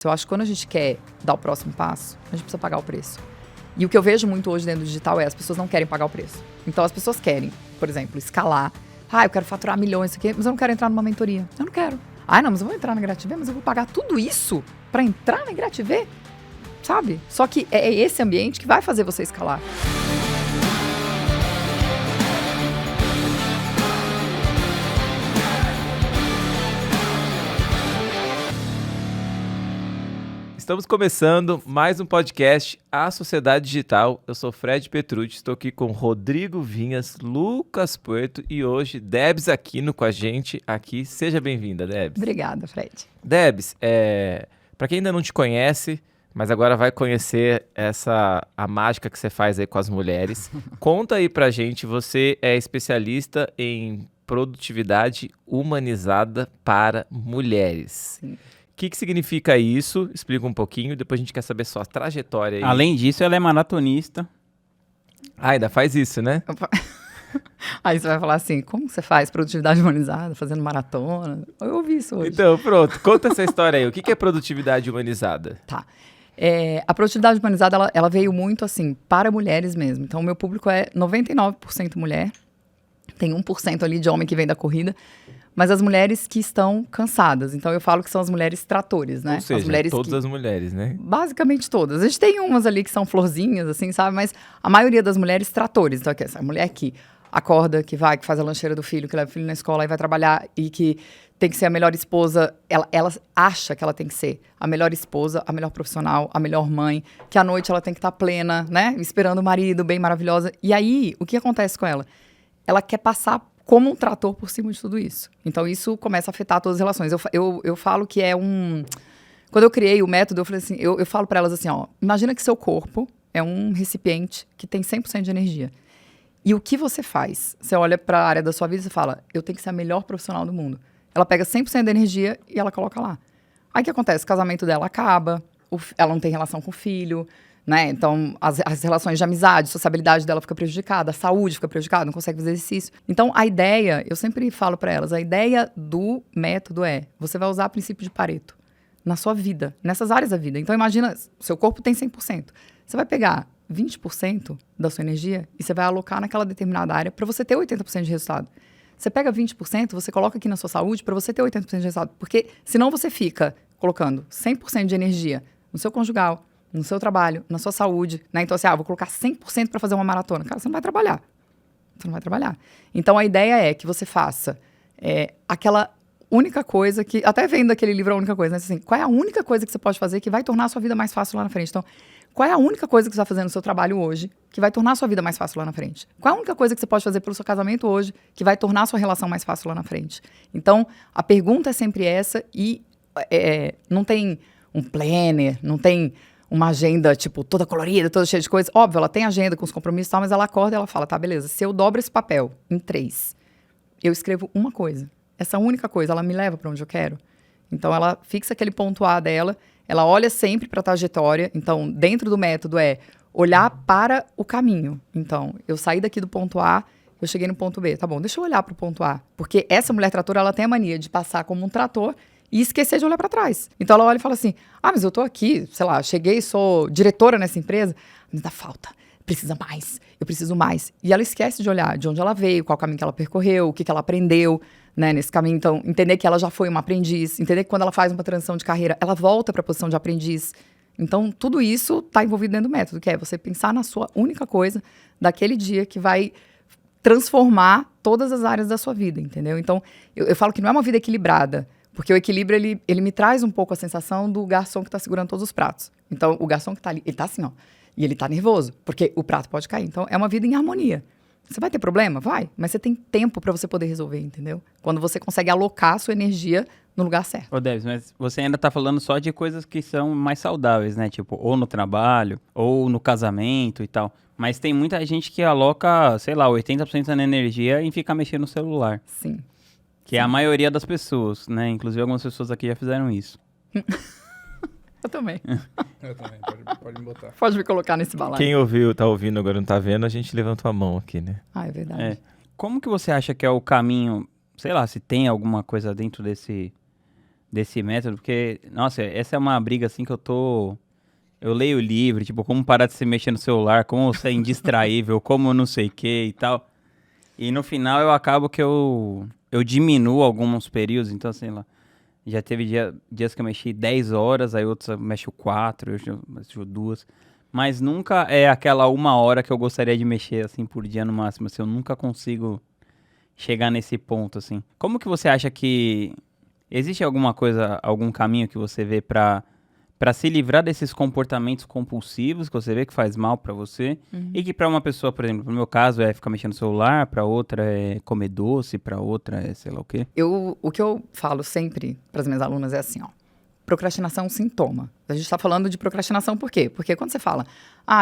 Eu acho que quando a gente quer dar o próximo passo, a gente precisa pagar o preço. E o que eu vejo muito hoje dentro do digital é as pessoas não querem pagar o preço. Então as pessoas querem, por exemplo, escalar. Eu quero faturar milhões, isso aqui, mas eu não quero entrar numa mentoria. Eu não quero. Não, mas eu vou entrar na Gratv, mas eu vou pagar tudo isso para entrar na Gratv? Sabe? Só que é esse ambiente que vai fazer você escalar. Estamos começando mais um podcast, A Sociedade Digital. Eu sou Fred Petrucci, estou aqui com Rodrigo Vinhas, Lucas Puerto e hoje Debs Aquino com a gente aqui. Seja bem-vinda, Debs. Obrigada, Fred. Debs, para quem ainda não te conhece, mas agora vai conhecer a mágica que você faz aí com as mulheres, conta aí pra gente, você é especialista em produtividade humanizada para mulheres. Sim. O que significa isso? Explica um pouquinho, depois a gente quer saber sua trajetória aí. Além disso, ela é maratonista. Ainda faz isso, né? Aí você vai falar assim, como você faz produtividade humanizada, fazendo maratona? Eu ouvi isso hoje. Então, pronto, conta essa história aí. O que é produtividade humanizada? Tá. A produtividade humanizada, ela veio muito assim, para mulheres mesmo. Então, o meu público é 99% mulher. Tem 1% ali de homem que vem da corrida. Mas as mulheres que estão cansadas. Então, eu falo que são as mulheres tratores, né? Ou seja, as mulheres todas as mulheres, né? Basicamente todas. A gente tem umas ali que são florzinhas, assim, sabe? Mas a maioria das mulheres tratores. Então, essa mulher que acorda, que faz a lancheira do filho, que leva o filho na escola e vai trabalhar e que tem que ser a melhor esposa. Ela acha que ela tem que ser a melhor esposa, a melhor profissional, a melhor mãe, que à noite ela tem que estar plena, né? Esperando o marido, bem maravilhosa. E aí, o que acontece com ela? Ela quer passar como um trator por cima de tudo isso. Então, isso começa a afetar todas as relações. Eu falo que é um... Quando eu criei o método, eu falei assim, eu falo para elas assim, imagina que seu corpo é um recipiente que tem 100% de energia. E o que você faz? Você olha para a área da sua vida e fala, eu tenho que ser a melhor profissional do mundo. Ela pega 100% da energia e ela coloca lá. Aí o que acontece? O casamento dela acaba, ela não tem relação com o filho, né? Então, as relações de amizade, a sociabilidade dela fica prejudicada, a saúde fica prejudicada, não consegue fazer exercício. Então, a ideia, eu sempre falo para elas, a ideia do método você vai usar o princípio de Pareto na sua vida, nessas áreas da vida. Então, imagina, seu corpo tem 100%. Você vai pegar 20% da sua energia e você vai alocar naquela determinada área para você ter 80% de resultado. Você pega 20%, você coloca aqui na sua saúde para você ter 80% de resultado. Porque senão você fica colocando 100% de energia no seu conjugal, no seu trabalho, na sua saúde, né? Então, assim, vou colocar 100% para fazer uma maratona. Cara, você não vai trabalhar. Você não vai trabalhar. Então, a ideia é que você faça aquela única coisa que... Até vendo daquele livro A Única Coisa, né? Assim, qual é a única coisa que você pode fazer que vai tornar a sua vida mais fácil lá na frente? Então, qual é a única coisa que você vai fazer no seu trabalho hoje que vai tornar a sua vida mais fácil lá na frente? Qual é a única coisa que você pode fazer pelo seu casamento hoje que vai tornar a sua relação mais fácil lá na frente? Então, a pergunta é sempre essa e não tem um planner, não tem uma agenda, tipo, toda colorida, toda cheia de coisas. Óbvio, ela tem agenda com os compromissos e tal, mas ela acorda e ela fala, tá, beleza, se eu dobro esse papel em 3, eu escrevo uma coisa. Essa única coisa, ela me leva para onde eu quero. Então, ela fixa aquele ponto A dela, ela olha sempre para a trajetória. Então, dentro do método olhar para o caminho. Então, eu saí daqui do ponto A, eu cheguei no ponto B. Tá bom, deixa eu olhar para o ponto A. Porque essa mulher tratora, ela tem a mania de passar como um trator e esquecer de olhar para trás. Então, ela olha e fala assim, mas eu tô aqui, sei lá, cheguei, sou diretora nessa empresa, mas dá falta, precisa mais, eu preciso mais. E ela esquece de olhar de onde ela veio, qual caminho que ela percorreu, o que ela aprendeu, né, nesse caminho. Então, entender que ela já foi uma aprendiz, entender que quando ela faz uma transição de carreira, ela volta para a posição de aprendiz. Então, tudo isso está envolvido dentro do método, que é você pensar na sua única coisa daquele dia que vai transformar todas as áreas da sua vida, entendeu? Então, eu falo que não é uma vida equilibrada, porque o equilíbrio, ele me traz um pouco a sensação do garçom que está segurando todos os pratos. Então, o garçom que está ali, ele está assim, e ele está nervoso, porque o prato pode cair. Então, é uma vida em harmonia. Você vai ter problema? Vai. Mas você tem tempo para você poder resolver, entendeu? Quando você consegue alocar a sua energia no lugar certo. Ô, Debs, mas você ainda tá falando só de coisas que são mais saudáveis, né? Tipo, ou no trabalho, ou no casamento e tal. Mas tem muita gente que aloca, sei lá, 80% da energia em ficar mexendo no celular. Sim. Que é a maioria das pessoas, né? Inclusive, algumas pessoas aqui já fizeram isso. Eu também. Eu também, pode me botar. Pode me colocar nesse balaio. Quem ouviu, tá ouvindo, agora não tá vendo, a gente levantou a mão aqui, né? É verdade. Como que você acha que é o caminho, sei lá, se tem alguma coisa dentro desse método, porque, nossa, essa é uma briga, assim, que eu leio o livro, tipo, como parar de se mexer no celular, como ser indistraível, como não sei o que e tal. E no final eu acabo que eu diminuo alguns períodos, então, sei lá, já teve dias que eu mexi 10 horas, aí outros eu mexo 4, eu mexo 2. Mas nunca é aquela 1 hora que eu gostaria de mexer, assim, por dia no máximo. Assim, eu nunca consigo chegar nesse ponto, assim. Como que você acha que... Existe alguma coisa, algum caminho que você vê pra se livrar desses comportamentos compulsivos que você vê que faz mal pra você? E que pra uma pessoa, por exemplo, no meu caso é ficar mexendo no celular, pra outra é comer doce, pra outra é sei lá o quê. O que eu falo sempre para as minhas alunas é assim, ó. Procrastinação é um sintoma. A gente está falando de procrastinação por quê? Porque quando você fala,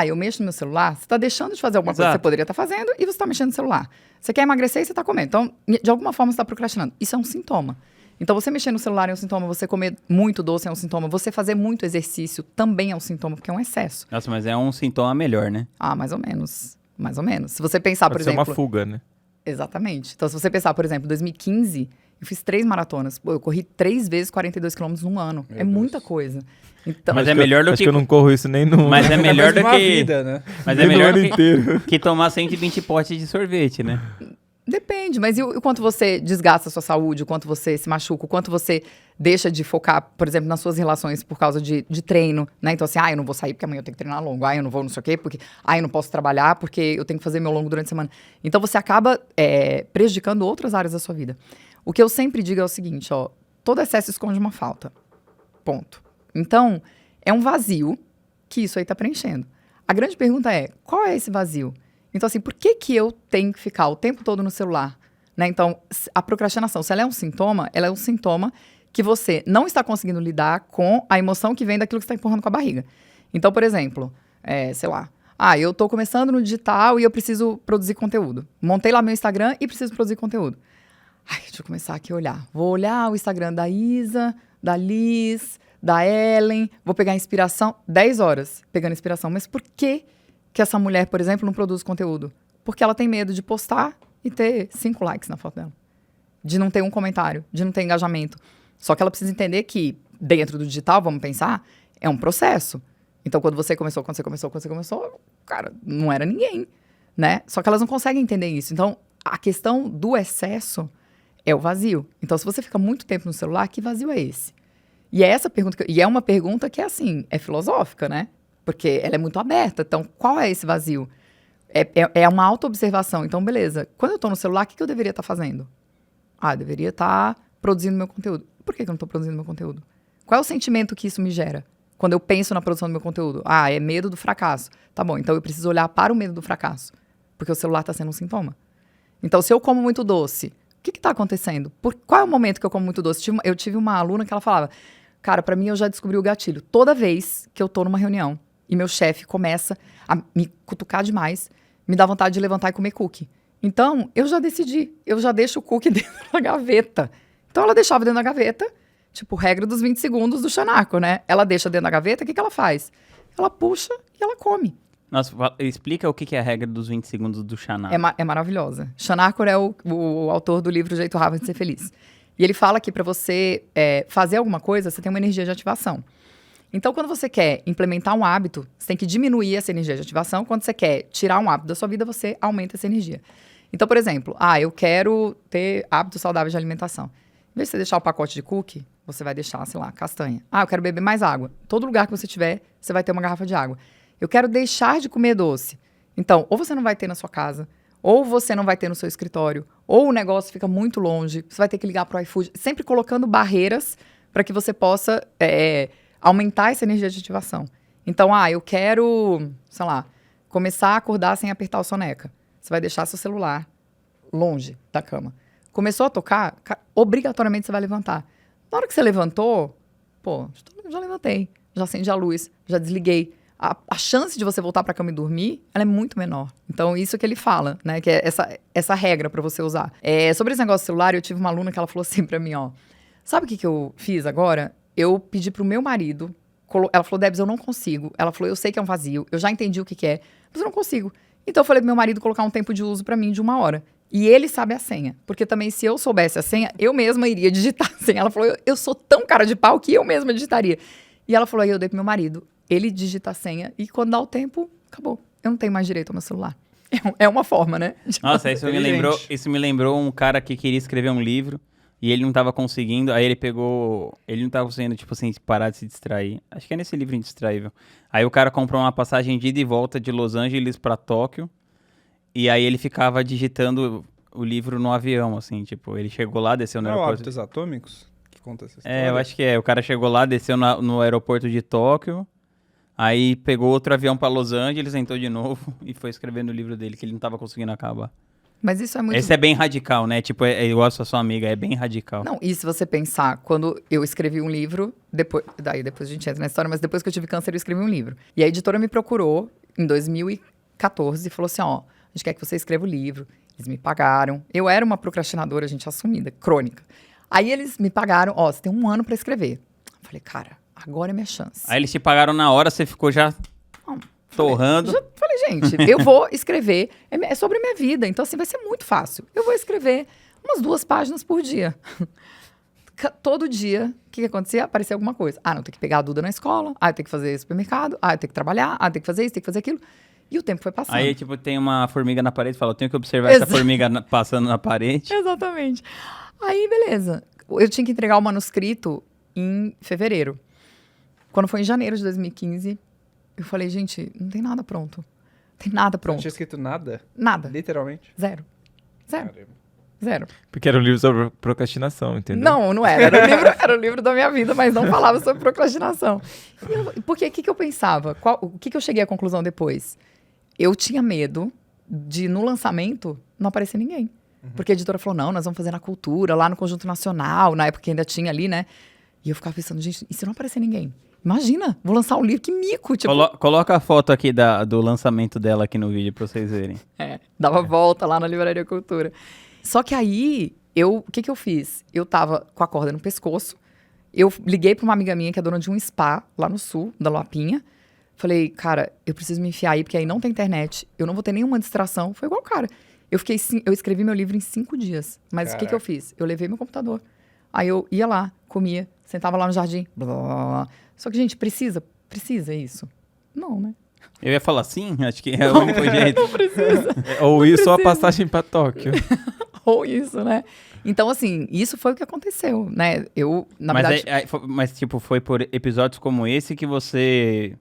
eu mexo no meu celular, você está deixando de fazer alguma coisa que você poderia estar fazendo e você está mexendo no celular. Você quer emagrecer e você está comendo. Então, de alguma forma, você está procrastinando. Isso é um sintoma. Então, você mexer no celular é um sintoma, você comer muito doce é um sintoma, você fazer muito exercício também é um sintoma, porque é um excesso. Nossa, mas é um sintoma melhor, né? Mais ou menos. Mais ou menos. Se você pensar, Pode por ser exemplo... uma fuga, né? Exatamente. Então, se você pensar, por exemplo, 2015, eu fiz 3 maratonas. Pô, eu corri 3 vezes 42 quilômetros num ano. Meu é Deus. muita coisa. Então, Mas é melhor do Acho que... que eu não corro isso nem no... Mas é melhor do uma que... vida, né? Mas é nem no melhor ano do inteiro. que tomar 120 potes de sorvete, né? depende, mas e o quanto você desgasta a sua saúde, o quanto você se machuca, o quanto você deixa de focar, por exemplo, nas suas relações por causa de treino, né? Então, assim, eu não vou sair porque amanhã eu tenho que treinar longo, eu não vou não sei o quê, porque, eu não posso trabalhar porque eu tenho que fazer meu longo durante a semana. Então, você acaba prejudicando outras áreas da sua vida. O que eu sempre digo é o seguinte, ó, todo excesso esconde uma falta. Ponto. Então, é um vazio que isso aí tá preenchendo. A grande pergunta é, qual é esse vazio? Então, assim, por que eu tenho que ficar o tempo todo no celular? Né? Então, a procrastinação, se ela é um sintoma, ela é um sintoma que você não está conseguindo lidar com a emoção que vem daquilo que você está empurrando com a barriga. Então, por exemplo, sei lá, eu estou começando no digital e eu preciso produzir conteúdo. Montei lá meu Instagram e preciso produzir conteúdo. Deixa eu começar aqui a olhar. Vou olhar o Instagram da Isa, da Liz, da Ellen, vou pegar inspiração, 10 horas pegando inspiração. Mas por que essa mulher, por exemplo, não produz conteúdo? Porque ela tem medo de postar e ter 5 likes na foto dela. De não ter um comentário, de não ter engajamento. Só que ela precisa entender que dentro do digital, vamos pensar, é um processo. Então, quando você começou, cara, não era ninguém, né? Só que elas não conseguem entender isso. Então, a questão do excesso é o vazio. Então, se você fica muito tempo no celular, que vazio é esse? E é essa pergunta, e é uma pergunta que é filosófica, né? Porque ela é muito aberta. Então, qual é esse vazio? É uma auto-observação. Então, beleza. Quando eu estou no celular, o que eu deveria estar fazendo? Eu deveria estar produzindo meu conteúdo. Por que eu não estou produzindo meu conteúdo? Qual é o sentimento que isso me gera? Quando eu penso na produção do meu conteúdo? É medo do fracasso. Tá bom, então eu preciso olhar para o medo do fracasso. Porque o celular está sendo um sintoma. Então, se eu como muito doce, o que está acontecendo? Qual é o momento que eu como muito doce? Eu tive uma aluna que ela falava, cara, para mim eu já descobri o gatilho. Toda vez que eu tô numa reunião e meu chefe começa a me cutucar demais, me dá vontade de levantar e comer cookie. Então, eu já decidi, eu já deixo o cookie dentro da gaveta. Então, ela deixava dentro da gaveta, tipo, regra dos 20 segundos do Xanaco, né? Ela deixa dentro da gaveta, o que ela faz? Ela puxa e ela come. Nossa, explica o que é a regra dos 20 segundos do Xanaco. É maravilhosa. Xanaco é o autor do livro O Jeito Harvard de Ser Feliz. E ele fala que para você fazer alguma coisa, você tem uma energia de ativação. Então, quando você quer implementar um hábito, você tem que diminuir essa energia de ativação. Quando você quer tirar um hábito da sua vida, você aumenta essa energia. Então, por exemplo, eu quero ter hábitos saudáveis de alimentação. Em vez de você deixar o pacote de cookie, você vai deixar, sei lá, castanha. Eu quero beber mais água. Todo lugar que você tiver, você vai ter uma garrafa de água. Eu quero deixar de comer doce. Então, ou você não vai ter na sua casa, ou você não vai ter no seu escritório, ou o negócio fica muito longe, você vai ter que ligar para o iFood, sempre colocando barreiras para que você possa aumentar essa energia de ativação. Então, eu quero, sei lá, começar a acordar sem apertar o soneca. Você vai deixar seu celular longe da cama. Começou a tocar, obrigatoriamente você vai levantar. Na hora que você levantou, já levantei, já acendi a luz, já desliguei. A chance de você voltar para a cama e dormir, ela é muito menor. Então, isso que ele fala, né? Que é essa regra para você usar. Sobre esse negócio do celular, eu tive uma aluna que ela falou assim para mim, sabe o que eu fiz agora? Eu pedi pro meu marido, ela falou, Debs, eu não consigo. Ela falou, eu sei que é um vazio, eu já entendi o que é, mas eu não consigo. Então, eu falei pro meu marido colocar um tempo de uso para mim de 1 hora. E ele sabe a senha. Porque também, se eu soubesse a senha, eu mesma iria digitar a senha. Ela falou, eu sou tão cara de pau que eu mesma digitaria. E ela falou, aí eu dei pro meu marido. Ele digita a senha e quando dá o tempo, acabou. Eu não tenho mais direito ao meu celular. É uma forma, né? Nossa, isso me lembrou um cara que queria escrever um livro e ele não tava conseguindo, aí ele não tava conseguindo, tipo assim, parar de se distrair. Acho que é nesse livro Indistraível. Aí o cara comprou uma passagem de ida e volta de Los Angeles pra Tóquio e aí ele ficava digitando o livro no avião, assim, tipo, ele chegou lá, desceu no Não é o aeroporto. Hábitos Atômicos que conta essa história? É, eu acho que é. O cara chegou lá, desceu no aeroporto de Tóquio, aí pegou outro avião pra Los Angeles, entrou de novo e foi escrevendo o livro dele, que ele não tava conseguindo acabar. Mas isso é muito... Esse é bem radical, né? Tipo, é igual a sua amiga, é bem radical. Não, e se você pensar, quando eu escrevi um livro, depois a gente entra na história, mas depois que eu tive câncer, eu escrevi um livro. E a editora me procurou em 2014 e falou assim, ó, a gente quer que você escreva o livro. Eles me pagaram. Eu era uma procrastinadora, gente, assumida, crônica. Aí eles me pagaram, ó, você tem 1 ano pra escrever. Eu falei, cara, agora é minha chance. Aí eles te pagaram na hora, você ficou já Não, torrando. Falei, gente, eu vou escrever, é sobre minha vida, então assim, vai ser muito fácil. Eu vou escrever umas 2 páginas por dia. Todo dia, o que acontecia? Aparecia alguma coisa. Ah, não, tem que pegar a Duda na escola, eu tenho que fazer supermercado, eu tenho que trabalhar, eu tenho que fazer isso, tenho que fazer aquilo. E o tempo foi passando. Aí, tipo, tem uma formiga na parede e fala, eu tenho que observar essa formiga passando na parede. Exatamente. Aí, beleza. Eu tinha que entregar o manuscrito em fevereiro. Quando foi em janeiro de 2015, eu falei, gente, não tem nada pronto. Não tem nada Você não pronto. tinha escrito nada? Nada. Literalmente? Zero. Caramba. Zero. Porque era um livro sobre procrastinação, entendeu? Não era. Era o livro da minha vida, mas não falava sobre procrastinação. Porque o que eu pensava? O que eu cheguei à conclusão depois? Eu tinha medo de, no lançamento, não aparecer ninguém. Porque a editora falou, não, nós vamos fazer na Cultura, lá no Conjunto Nacional, na época que ainda tinha ali, né? E eu ficava pensando, gente, e se não aparecer ninguém? Imagina, vou lançar um livro, que mico. Tipo, Coloca a foto aqui do lançamento dela aqui no vídeo pra vocês verem. dava volta lá na Livraria Cultura. Só que aí, o que eu fiz? Eu tava com a corda no pescoço, eu liguei pra uma amiga minha que é dona de um spa lá no sul, da Lapinha. Falei, cara, eu preciso me enfiar aí, porque aí não tem internet, eu não vou ter nenhuma distração. Foi igual, cara. Eu escrevi meu livro em 5 dias. Mas o que eu fiz? Eu levei meu computador. Aí eu ia lá, comia, sentava lá no jardim. Blá, blá, blá. Só que, gente, precisa isso? Não, né? Eu ia falar sim, acho que é o único jeito. Não precisa. Ou isso ou a passagem pra Tóquio. Ou isso, né? Então, assim, isso foi o que aconteceu, né? Eu, na verdade... Mas, tipo, foi por episódios como esse que você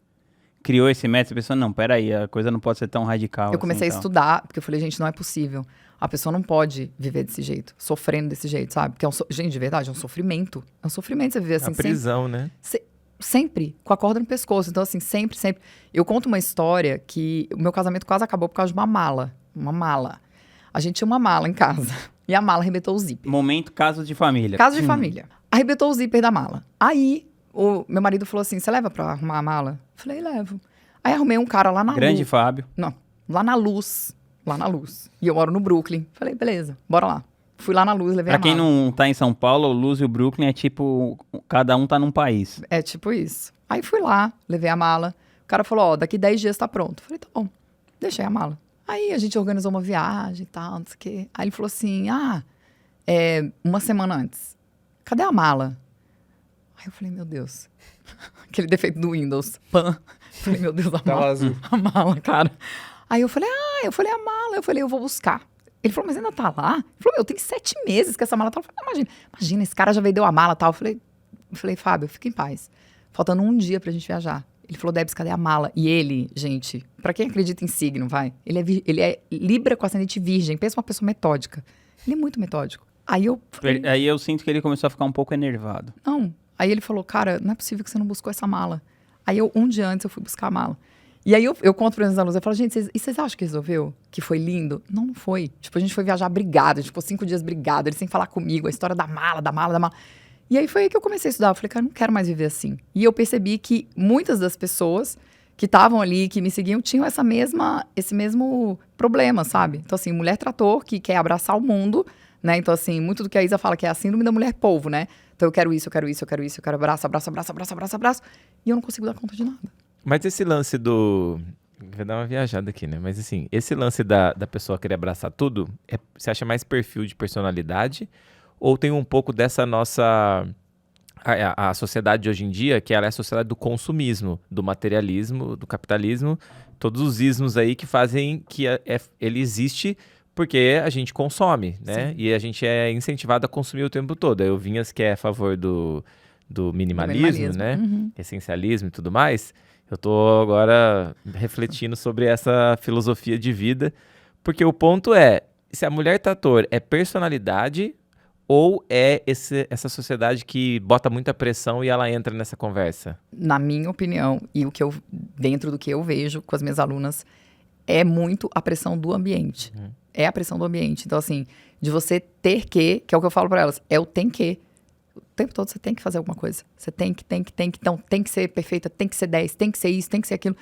criou esse método? Você pensou, não, peraí, a coisa não pode ser tão radical. Eu comecei a estudar, porque eu falei, gente, não é possível. A pessoa não pode viver desse jeito, sofrendo desse jeito, sabe? Porque, gente, de verdade, é um sofrimento. É um sofrimento você viver assim. A prisão, né? Sempre, com a corda no pescoço. Então, assim, sempre. Eu conto uma história que o meu casamento quase acabou por causa de uma mala. Uma mala. A gente tinha uma mala em casa. E a mala arrebentou o zíper. Momento caso de família. Caso de família. Arrebentou o zíper da mala. Aí, o meu marido falou assim, você leva pra arrumar a mala? Eu falei, levo. Aí arrumei um cara lá na Grande Luz. Fábio. Não, lá na Luz. Lá na Luz. E eu moro no Brooklyn. Falei, beleza, bora lá. Fui lá na Luz, levei Pra a quem mala. não tá em São Paulo, o Luz e o Brooklyn é tipo, cada um tá num país. É tipo isso. Aí fui lá, levei a mala. O cara falou, ó, daqui 10 dias tá pronto. Falei, tá bom. Deixei a mala. Aí a gente organizou uma viagem e tal, não sei o quê. Aí ele falou assim, uma semana antes. Cadê a mala? Aí eu falei, meu Deus. Aquele defeito do Windows. Pan. Falei, meu Deus, a Tela mala. azul. A mala, cara. Aí eu falei, a mala. Eu falei, eu vou buscar. Ele falou, mas ainda tá lá? Ele falou, tem 7 meses que essa mala tá lá. Eu falei, imagina, esse cara já vendeu a mala e tal. Eu falei, Fábio, fica em paz. Faltando 1 dia pra gente viajar. Ele falou, Debs, cadê a mala? E ele, gente, pra quem acredita em signo, vai? Ele é Libra com ascendente virgem. Pensa uma pessoa metódica. Ele é muito metódico. Aí eu falei, Aí eu sinto que ele começou a ficar um pouco enervado. não. Aí ele falou, cara, não é possível que você não buscou essa mala. Aí 1 dia antes eu fui buscar a mala. E aí eu conto para os alunos, eu falo, gente, vocês acham que resolveu? Que foi lindo? Não foi. Tipo, a gente foi viajar brigado, a gente ficou 5 dias brigado, eles sem falar comigo, a história da mala. E aí foi aí que eu comecei a estudar. Eu falei, cara, eu não quero mais viver assim. E eu percebi que muitas das pessoas que estavam ali, que me seguiam, tinham esse mesmo problema, sabe? Então, assim, mulher trator que quer abraçar o mundo, né? Então, assim, muito do que a Isa fala, que é a síndrome da mulher polvo, né? Então, eu quero isso, eu quero isso, eu quero isso, eu quero abraço. E eu não consigo dar conta de nada. Mas esse lance Vou dar uma viajada aqui, né? Mas assim, esse lance da pessoa querer abraçar tudo, você acha mais perfil de personalidade? Ou tem um pouco dessa nossa... A sociedade de hoje em dia, que ela é a sociedade do consumismo, do materialismo, do capitalismo, todos os ismos aí que fazem que ele existe porque a gente consome, né? Sim. E a gente é incentivado a consumir o tempo todo. Eu Vinhas, que é a favor do minimalismo, né? Uhum. Essencialismo e tudo mais. Eu tô agora refletindo sobre essa filosofia de vida, porque o ponto é, se a mulher trator é personalidade ou é essa sociedade que bota muita pressão e ela entra nessa conversa? Na minha opinião, e dentro do que eu vejo com as minhas alunas, é muito a pressão do ambiente. É a pressão do ambiente. Então, assim, de você ter que é o que eu falo para elas, é o tem que. O tempo todo você tem que fazer alguma coisa. Você tem que. Então, tem que ser perfeita, tem que ser 10, tem que ser isso, tem que ser aquilo.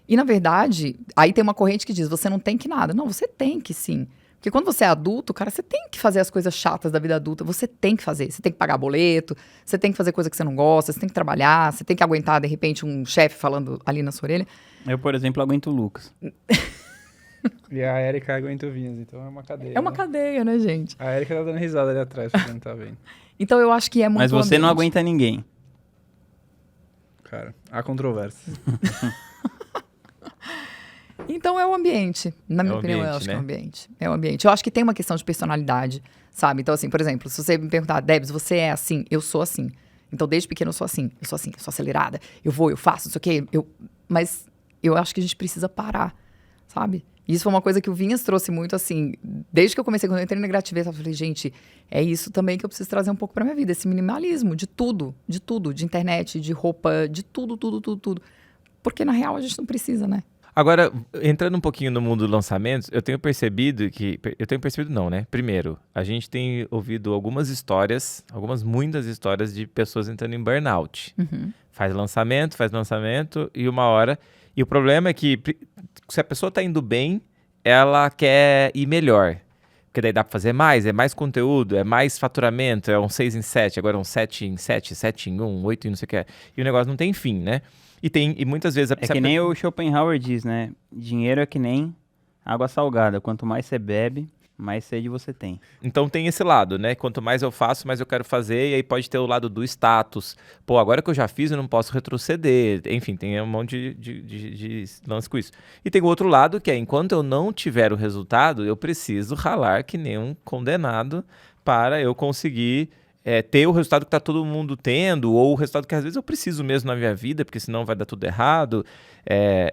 E, na verdade, aí tem uma corrente que diz, você não tem que nada. Não, você tem que sim. Porque quando você é adulto, cara, você tem que fazer as coisas chatas da vida adulta. Você tem que fazer. Você tem que pagar boleto, você tem que fazer coisa que você não gosta, você tem que trabalhar, você tem que aguentar, de repente, um chefe falando ali na sua orelha. Eu, por exemplo, aguento o Lucas. E a Erika aguenta o Vinhas, então é uma cadeia. É uma né? cadeia, né, gente? A Erika tá dando risada ali atrás, pra quem não tá vendo. Então, eu acho que é muito Mas você não ambiente. aguenta ninguém. Cara, há controvérsia. Então é o ambiente. Na minha É o opinião, eu ambiente, acho que é né? o ambiente. É o ambiente. Eu acho que tem uma questão de personalidade, sabe? Então, assim, por exemplo, se você me perguntar, Debs, você é assim? Eu sou assim. Então, desde pequeno eu sou assim. Eu sou assim, eu sou acelerada. Eu vou, eu faço, não sei o quê. Mas eu acho que a gente precisa parar, sabe? E isso foi uma coisa que o Vinhas trouxe muito, assim, desde que eu comecei, quando eu entrei na Grativeta, eu falei, gente, é isso também que eu preciso trazer um pouco pra minha vida, esse minimalismo de tudo, de internet, de roupa, de tudo. Porque, na real, a gente não precisa, né? Agora, entrando um pouquinho no mundo dos lançamentos, eu tenho percebido não, né? Primeiro, a gente tem ouvido muitas histórias de pessoas entrando em burnout. Uhum. Faz lançamento e uma hora... E o problema é que se a pessoa tá indo bem, ela quer ir melhor. Porque daí dá pra fazer mais, é mais conteúdo, é mais faturamento, é um 6 em 7, agora é um 7 em 7, 7 em 1, 8 em não sei o que. E o negócio não tem fim, né? E muitas vezes... É que nem o Schopenhauer diz, né? Dinheiro é que nem água salgada. Quanto mais você bebe, mais sede você tem. Então tem esse lado, né? Quanto mais eu faço, mais eu quero fazer. E aí pode ter o lado do status. Pô, agora que eu já fiz, eu não posso retroceder. Enfim, tem um monte de lance com isso. E tem o outro lado, que é enquanto eu não tiver o resultado, eu preciso ralar que nem um condenado para eu conseguir ter o resultado que tá todo mundo tendo, ou o resultado que às vezes eu preciso mesmo na minha vida, porque senão vai dar tudo errado.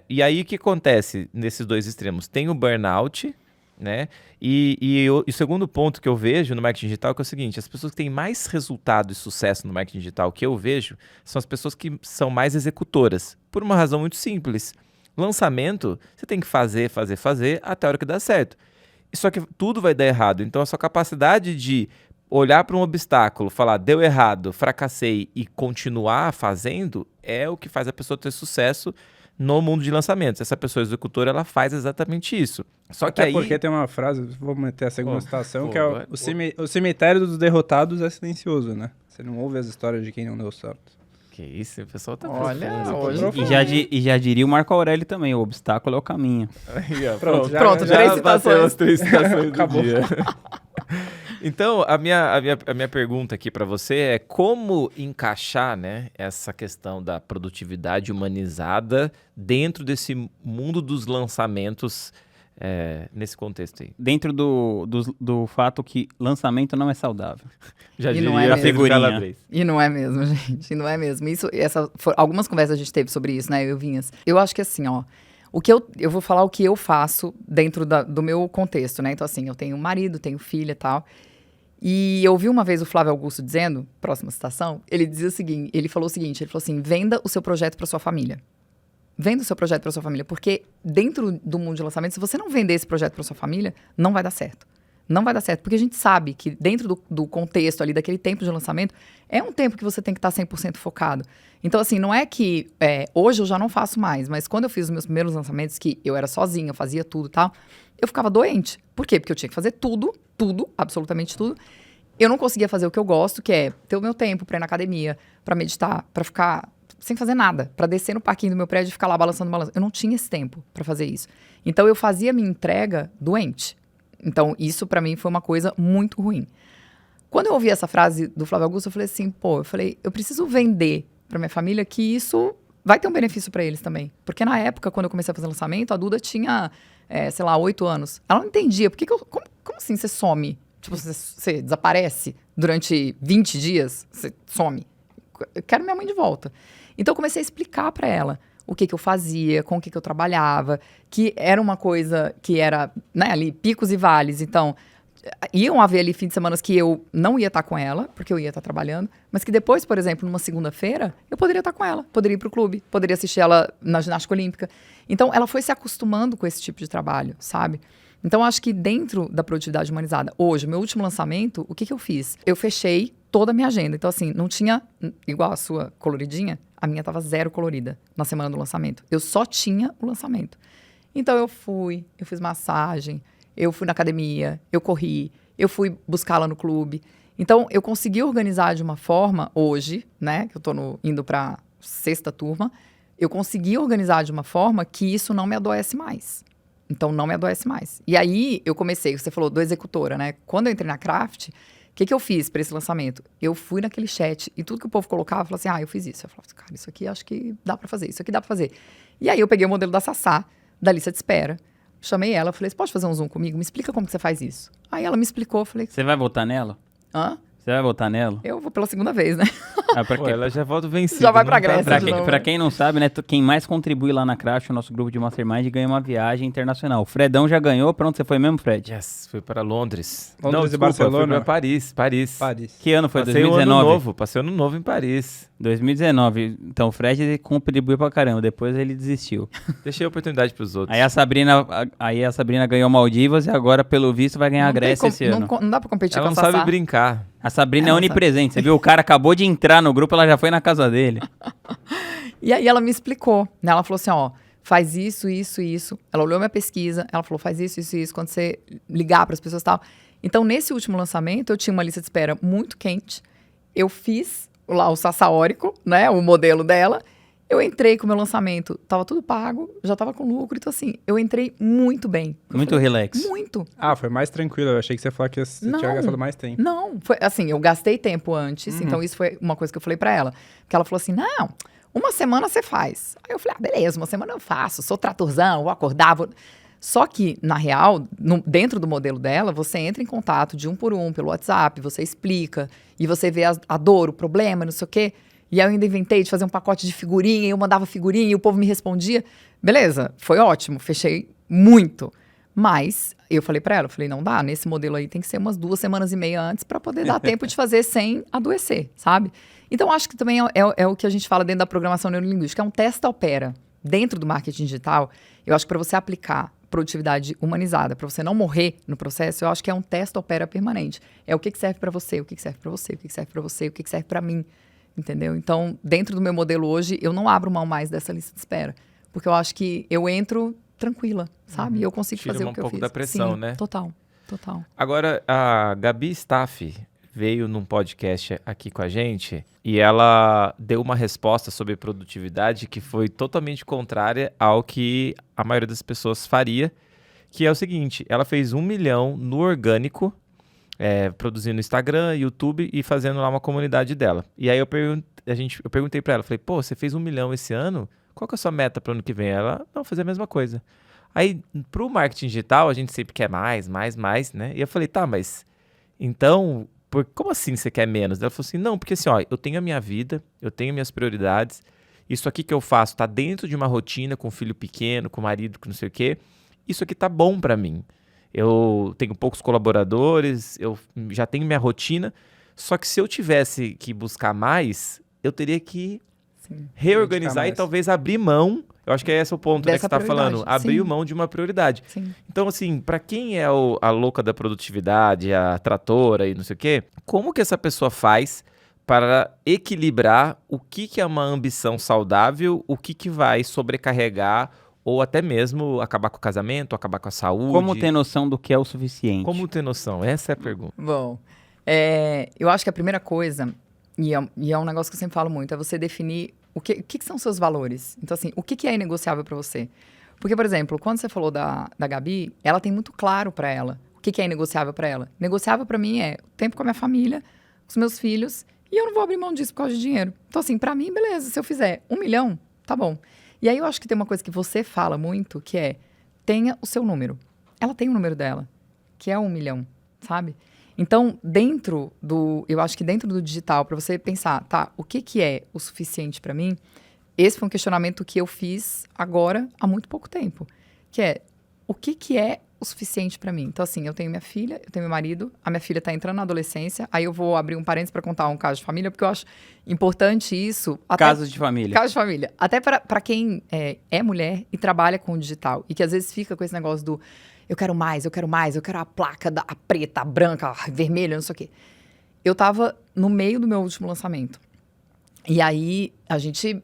E aí o que acontece nesses dois extremos? Tem o burnout, né? E o segundo ponto que eu vejo no marketing digital é o seguinte: as pessoas que têm mais resultado e sucesso no marketing digital que eu vejo são as pessoas que são mais executoras, por uma razão muito simples. Lançamento, você tem que fazer até a hora que dá certo. Só que tudo vai dar errado, então a sua capacidade de olhar para um obstáculo, falar, deu errado, fracassei e continuar fazendo, é o que faz a pessoa ter sucesso no mundo de lançamentos. Essa pessoa executora, ela faz exatamente isso. Só que Até aí... porque tem uma frase, vou meter a segunda citação, que é vai. o cemitério dos derrotados é silencioso, né? Você não ouve as histórias de quem não deu certo. Que isso, o pessoal tá Olha, profundo. hoje- E já diria o Marco Aurélio também, o obstáculo é o caminho. Aí, ó, Pronto, já- Pronto, já três bateu citações. as 3 citações do Acabou. dia. Então, a minha pergunta aqui para você é como encaixar, né, essa questão da produtividade humanizada dentro desse mundo dos lançamentos nesse contexto aí. Dentro do fato que lançamento não é saudável. Já E não diria é a mesmo. figurinha. Calabrese. E não é mesmo, gente. E não é mesmo. Algumas conversas a gente teve sobre isso, né, eu Vinhas. Eu acho que assim, ó. Eu vou falar o que eu faço dentro do meu contexto, né? Então, assim, eu tenho marido, tenho filha e tal. E eu ouvi uma vez o Flávio Augusto dizendo, próxima citação, ele falou assim, venda o seu projeto para sua família. Venda o seu projeto para sua família, porque dentro do mundo de lançamento, se você não vender esse projeto para sua família, não vai dar certo. Não vai dar certo, porque a gente sabe que dentro do contexto ali, daquele tempo de lançamento, é um tempo que você tem que estar 100% focado. Então, assim, não é que hoje eu já não faço mais, mas quando eu fiz os meus primeiros lançamentos, que eu era sozinha, eu fazia tudo e tal, eu ficava doente. Por quê? Porque eu tinha que fazer tudo, absolutamente tudo. Eu não conseguia fazer o que eu gosto, que é ter o meu tempo para ir na academia, para meditar, para ficar sem fazer nada, pra descer no parquinho do meu prédio e ficar lá balançando. Eu não tinha esse tempo pra fazer isso. Então, eu fazia minha entrega doente. Então, isso pra mim foi uma coisa muito ruim. Quando eu ouvi essa frase do Flávio Augusto, eu falei assim, eu preciso vender pra minha família que isso vai ter um benefício pra eles também. Porque na época, quando eu comecei a fazer lançamento, a Duda tinha, 8 anos. Ela não entendia, como assim você some? Tipo, você desaparece durante 20 dias, você some. Eu quero minha mãe de volta. Então, eu comecei a explicar pra ela o que eu fazia, com o que eu trabalhava, que era uma coisa que era, né, ali, picos e vales. Então, iam haver ali fins de semana que eu não ia estar com ela, porque eu ia estar trabalhando, mas que depois, por exemplo, numa segunda-feira, eu poderia estar com ela, poderia ir pro clube, poderia assistir ela na ginástica olímpica. Então, ela foi se acostumando com esse tipo de trabalho, sabe? Então, acho que dentro da produtividade humanizada, hoje, meu último lançamento, o que eu fiz? Eu fechei toda a minha agenda. Então, assim, não tinha, igual a sua coloridinha, a minha tava 0 colorida na semana do lançamento. Eu só tinha o lançamento. Então, eu fiz massagem, eu fui na academia, eu corri, eu fui buscá-la no clube. Então, eu consegui organizar de uma forma, hoje, né, que eu tô indo pra 6ª turma, eu consegui organizar de uma forma que isso não me adoece mais. Então, não me adoece mais. E aí, eu comecei, você falou do executora, né? Quando eu entrei na Craft, o que eu fiz para esse lançamento? Eu fui naquele chat e tudo que o povo colocava, eu falava assim, eu fiz isso. Eu falava assim, cara, isso aqui acho que dá para fazer, isso aqui dá para fazer. E aí, eu peguei o modelo da Sassá, da lista de espera, chamei ela, falei, você pode fazer um Zoom comigo? Me explica como que você faz isso. Aí ela me explicou, eu falei... Você vai votar nela? Hã? Você vai votar nela? Eu vou pela 2ª vez, né? Pô, ela já volta vencida. Já vai pra não tá Grécia brava. de novo. Pra quem não sabe, né, quem mais contribui lá na Craft, o nosso grupo de Mastermind, ganha uma viagem internacional. O Fredão já ganhou. Pra onde você foi mesmo, Fred? Yes, fui para Londres. Londres Não, e desculpa, Barcelona. fui para Paris. Paris. Que ano foi? Passei o 2019? ano novo, passei o ano novo em Paris. 2019. Então o Fred contribuiu pra caramba, depois ele desistiu. Deixei a oportunidade pros outros. Aí a Sabrina ganhou Maldivas e agora, pelo visto, vai ganhar a Não tem Grécia esse ano. Não dá pra competir Ela com não a Sassá. sabe brincar. A Sabrina é Ela onipresente, você viu? O cara acabou de entrar no grupo, ela já foi na casa dele. E aí ela me explicou, né? Ela falou assim, faz isso, isso, isso. Ela olhou minha pesquisa, ela falou, faz isso, isso, isso, quando você ligar para as pessoas e tal. Então, nesse último lançamento, eu tinha uma lista de espera muito quente. Eu fiz lá o Sassaórico, né? O modelo dela. Eu entrei com o meu lançamento, tava tudo pago, já tava com lucro. Então, assim, eu entrei muito bem. Muito relax. Muito. Foi mais tranquilo. Eu achei que você ia falar que você tinha gastado mais tempo. Não, foi assim, eu gastei tempo antes, então isso foi uma coisa que eu falei pra ela. Porque ela falou assim, não, uma semana você faz. Aí eu falei, beleza, uma semana eu faço, sou tratorzão, vou acordar, vou... Só que, na real, dentro do modelo dela, você entra em contato de um por um, pelo WhatsApp, você explica, e você vê a dor, o problema, não sei o quê. E aí eu ainda inventei de fazer um pacote de figurinha, e eu mandava figurinha, e o povo me respondia. Beleza, foi ótimo, fechei muito. Mas eu falei pra ela, não dá, nesse modelo aí tem que ser umas 2 semanas e meia antes pra poder dar tempo de fazer sem adoecer, sabe? Então, acho que também é o que a gente fala dentro da programação neurolinguística, é um testa-opera. Dentro do marketing digital, eu acho que para você aplicar produtividade humanizada, para você não morrer no processo, eu acho que é um testa-opera permanente. É o que serve para você, o que serve para você, o que serve para você, o que serve para mim, entendeu? Então, dentro do meu modelo hoje, eu não abro mão mais dessa lista de espera, porque eu acho que eu entro tranquila, sabe? E eu consigo Tira fazer o um que eu pouco fiz. da pressão, Sim, né? Total. Agora, a Gabi Staff veio num podcast aqui com a gente e ela deu uma resposta sobre produtividade que foi totalmente contrária ao que a maioria das pessoas faria, que é o seguinte, ela fez 1 milhão no orgânico, produzindo Instagram, YouTube e fazendo lá uma comunidade dela. E aí eu perguntei pra ela, falei, você fez 1 milhão esse ano? Qual que é a sua meta pro ano que vem? Ela, não, fazer a mesma coisa. Aí, pro marketing digital, a gente sempre quer mais, né? E eu falei, tá, mas então, como assim você quer menos? Ela falou assim, não, porque assim, eu tenho a minha vida, eu tenho minhas prioridades, isso aqui que eu faço tá dentro de uma rotina com filho pequeno, com marido, com não sei o quê, isso aqui tá bom pra mim. Eu tenho poucos colaboradores, eu já tenho minha rotina, só que se eu tivesse que buscar mais, eu teria que reorganizar e talvez abrir mão. Eu acho que esse é o ponto, né, que você está falando. Abrir mão de uma prioridade. Sim. Então, assim, para quem é a louca da produtividade, a tratora e não sei o quê, como que essa pessoa faz para equilibrar o que é uma ambição saudável, o que vai sobrecarregar ou até mesmo acabar com o casamento, acabar com a saúde? Como ter noção do que é o suficiente? Como ter noção? Essa é a pergunta. Bom, eu acho que a primeira coisa, e é um negócio que eu sempre falo muito, é você definir O que são seus valores? Então, assim, o que é inegociável para você? Porque, por exemplo, quando você falou da Gabi, ela tem muito claro para ela o que é inegociável para ela. Negociável para mim é o tempo com a minha família, com os meus filhos, e eu não vou abrir mão disso por causa de dinheiro. Então, assim, para mim, beleza, se eu fizer 1 milhão, tá bom. E aí eu acho que tem uma coisa que você fala muito, que é, tenha o seu número. Ela tem o número dela, que é 1 milhão, sabe? Então, eu acho que dentro do digital, para você pensar, tá, o que é o suficiente para mim? Esse foi um questionamento que eu fiz agora, há muito pouco tempo. Que é, o que é o suficiente para mim? Então, assim, eu tenho minha filha, eu tenho meu marido, a minha filha tá entrando na adolescência, aí eu vou abrir um parênteses para contar um caso de família, porque eu acho importante isso. Casos de família. Casos de família. Até para quem é mulher e trabalha com o digital, e que às vezes fica com esse negócio do eu quero mais, eu quero mais, eu quero a placa, a preta, a branca, a vermelha, não sei o quê. Eu tava no meio do meu último lançamento. E aí, a gente...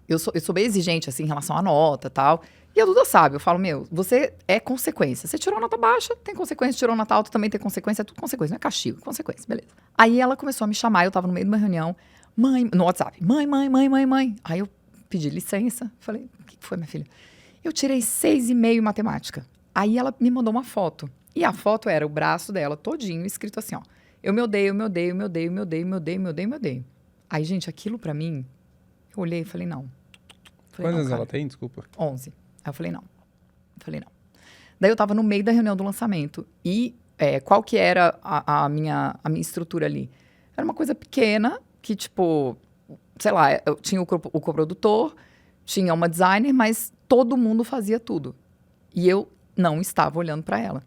eu sou bem exigente, assim, em relação à nota e tal. E a Duda sabe, eu falo, você é consequência. Você tirou nota baixa, tem consequência. Tirou nota alta, também tem consequência. É tudo consequência, não é castigo, consequência, beleza. Aí ela começou a me chamar, eu tava no meio de uma reunião. Mãe, no WhatsApp. Mãe. Aí eu pedi licença. Falei, o que foi, minha filha? Eu tirei 6,5 em matemática. Aí ela me mandou uma foto. E a foto era o braço dela todinho, escrito assim, ó. Eu me odeio. Aí, gente, aquilo pra mim, eu olhei e falei, não. Quantos anos ela tem? Desculpa. 11. Aí eu falei, não. Daí eu tava no meio da reunião do lançamento. E qual que era a minha estrutura ali? Era uma coisa pequena, que tipo, sei lá, eu tinha o coprodutor, tinha uma designer, mas todo mundo fazia tudo. E eu não estava olhando para ela.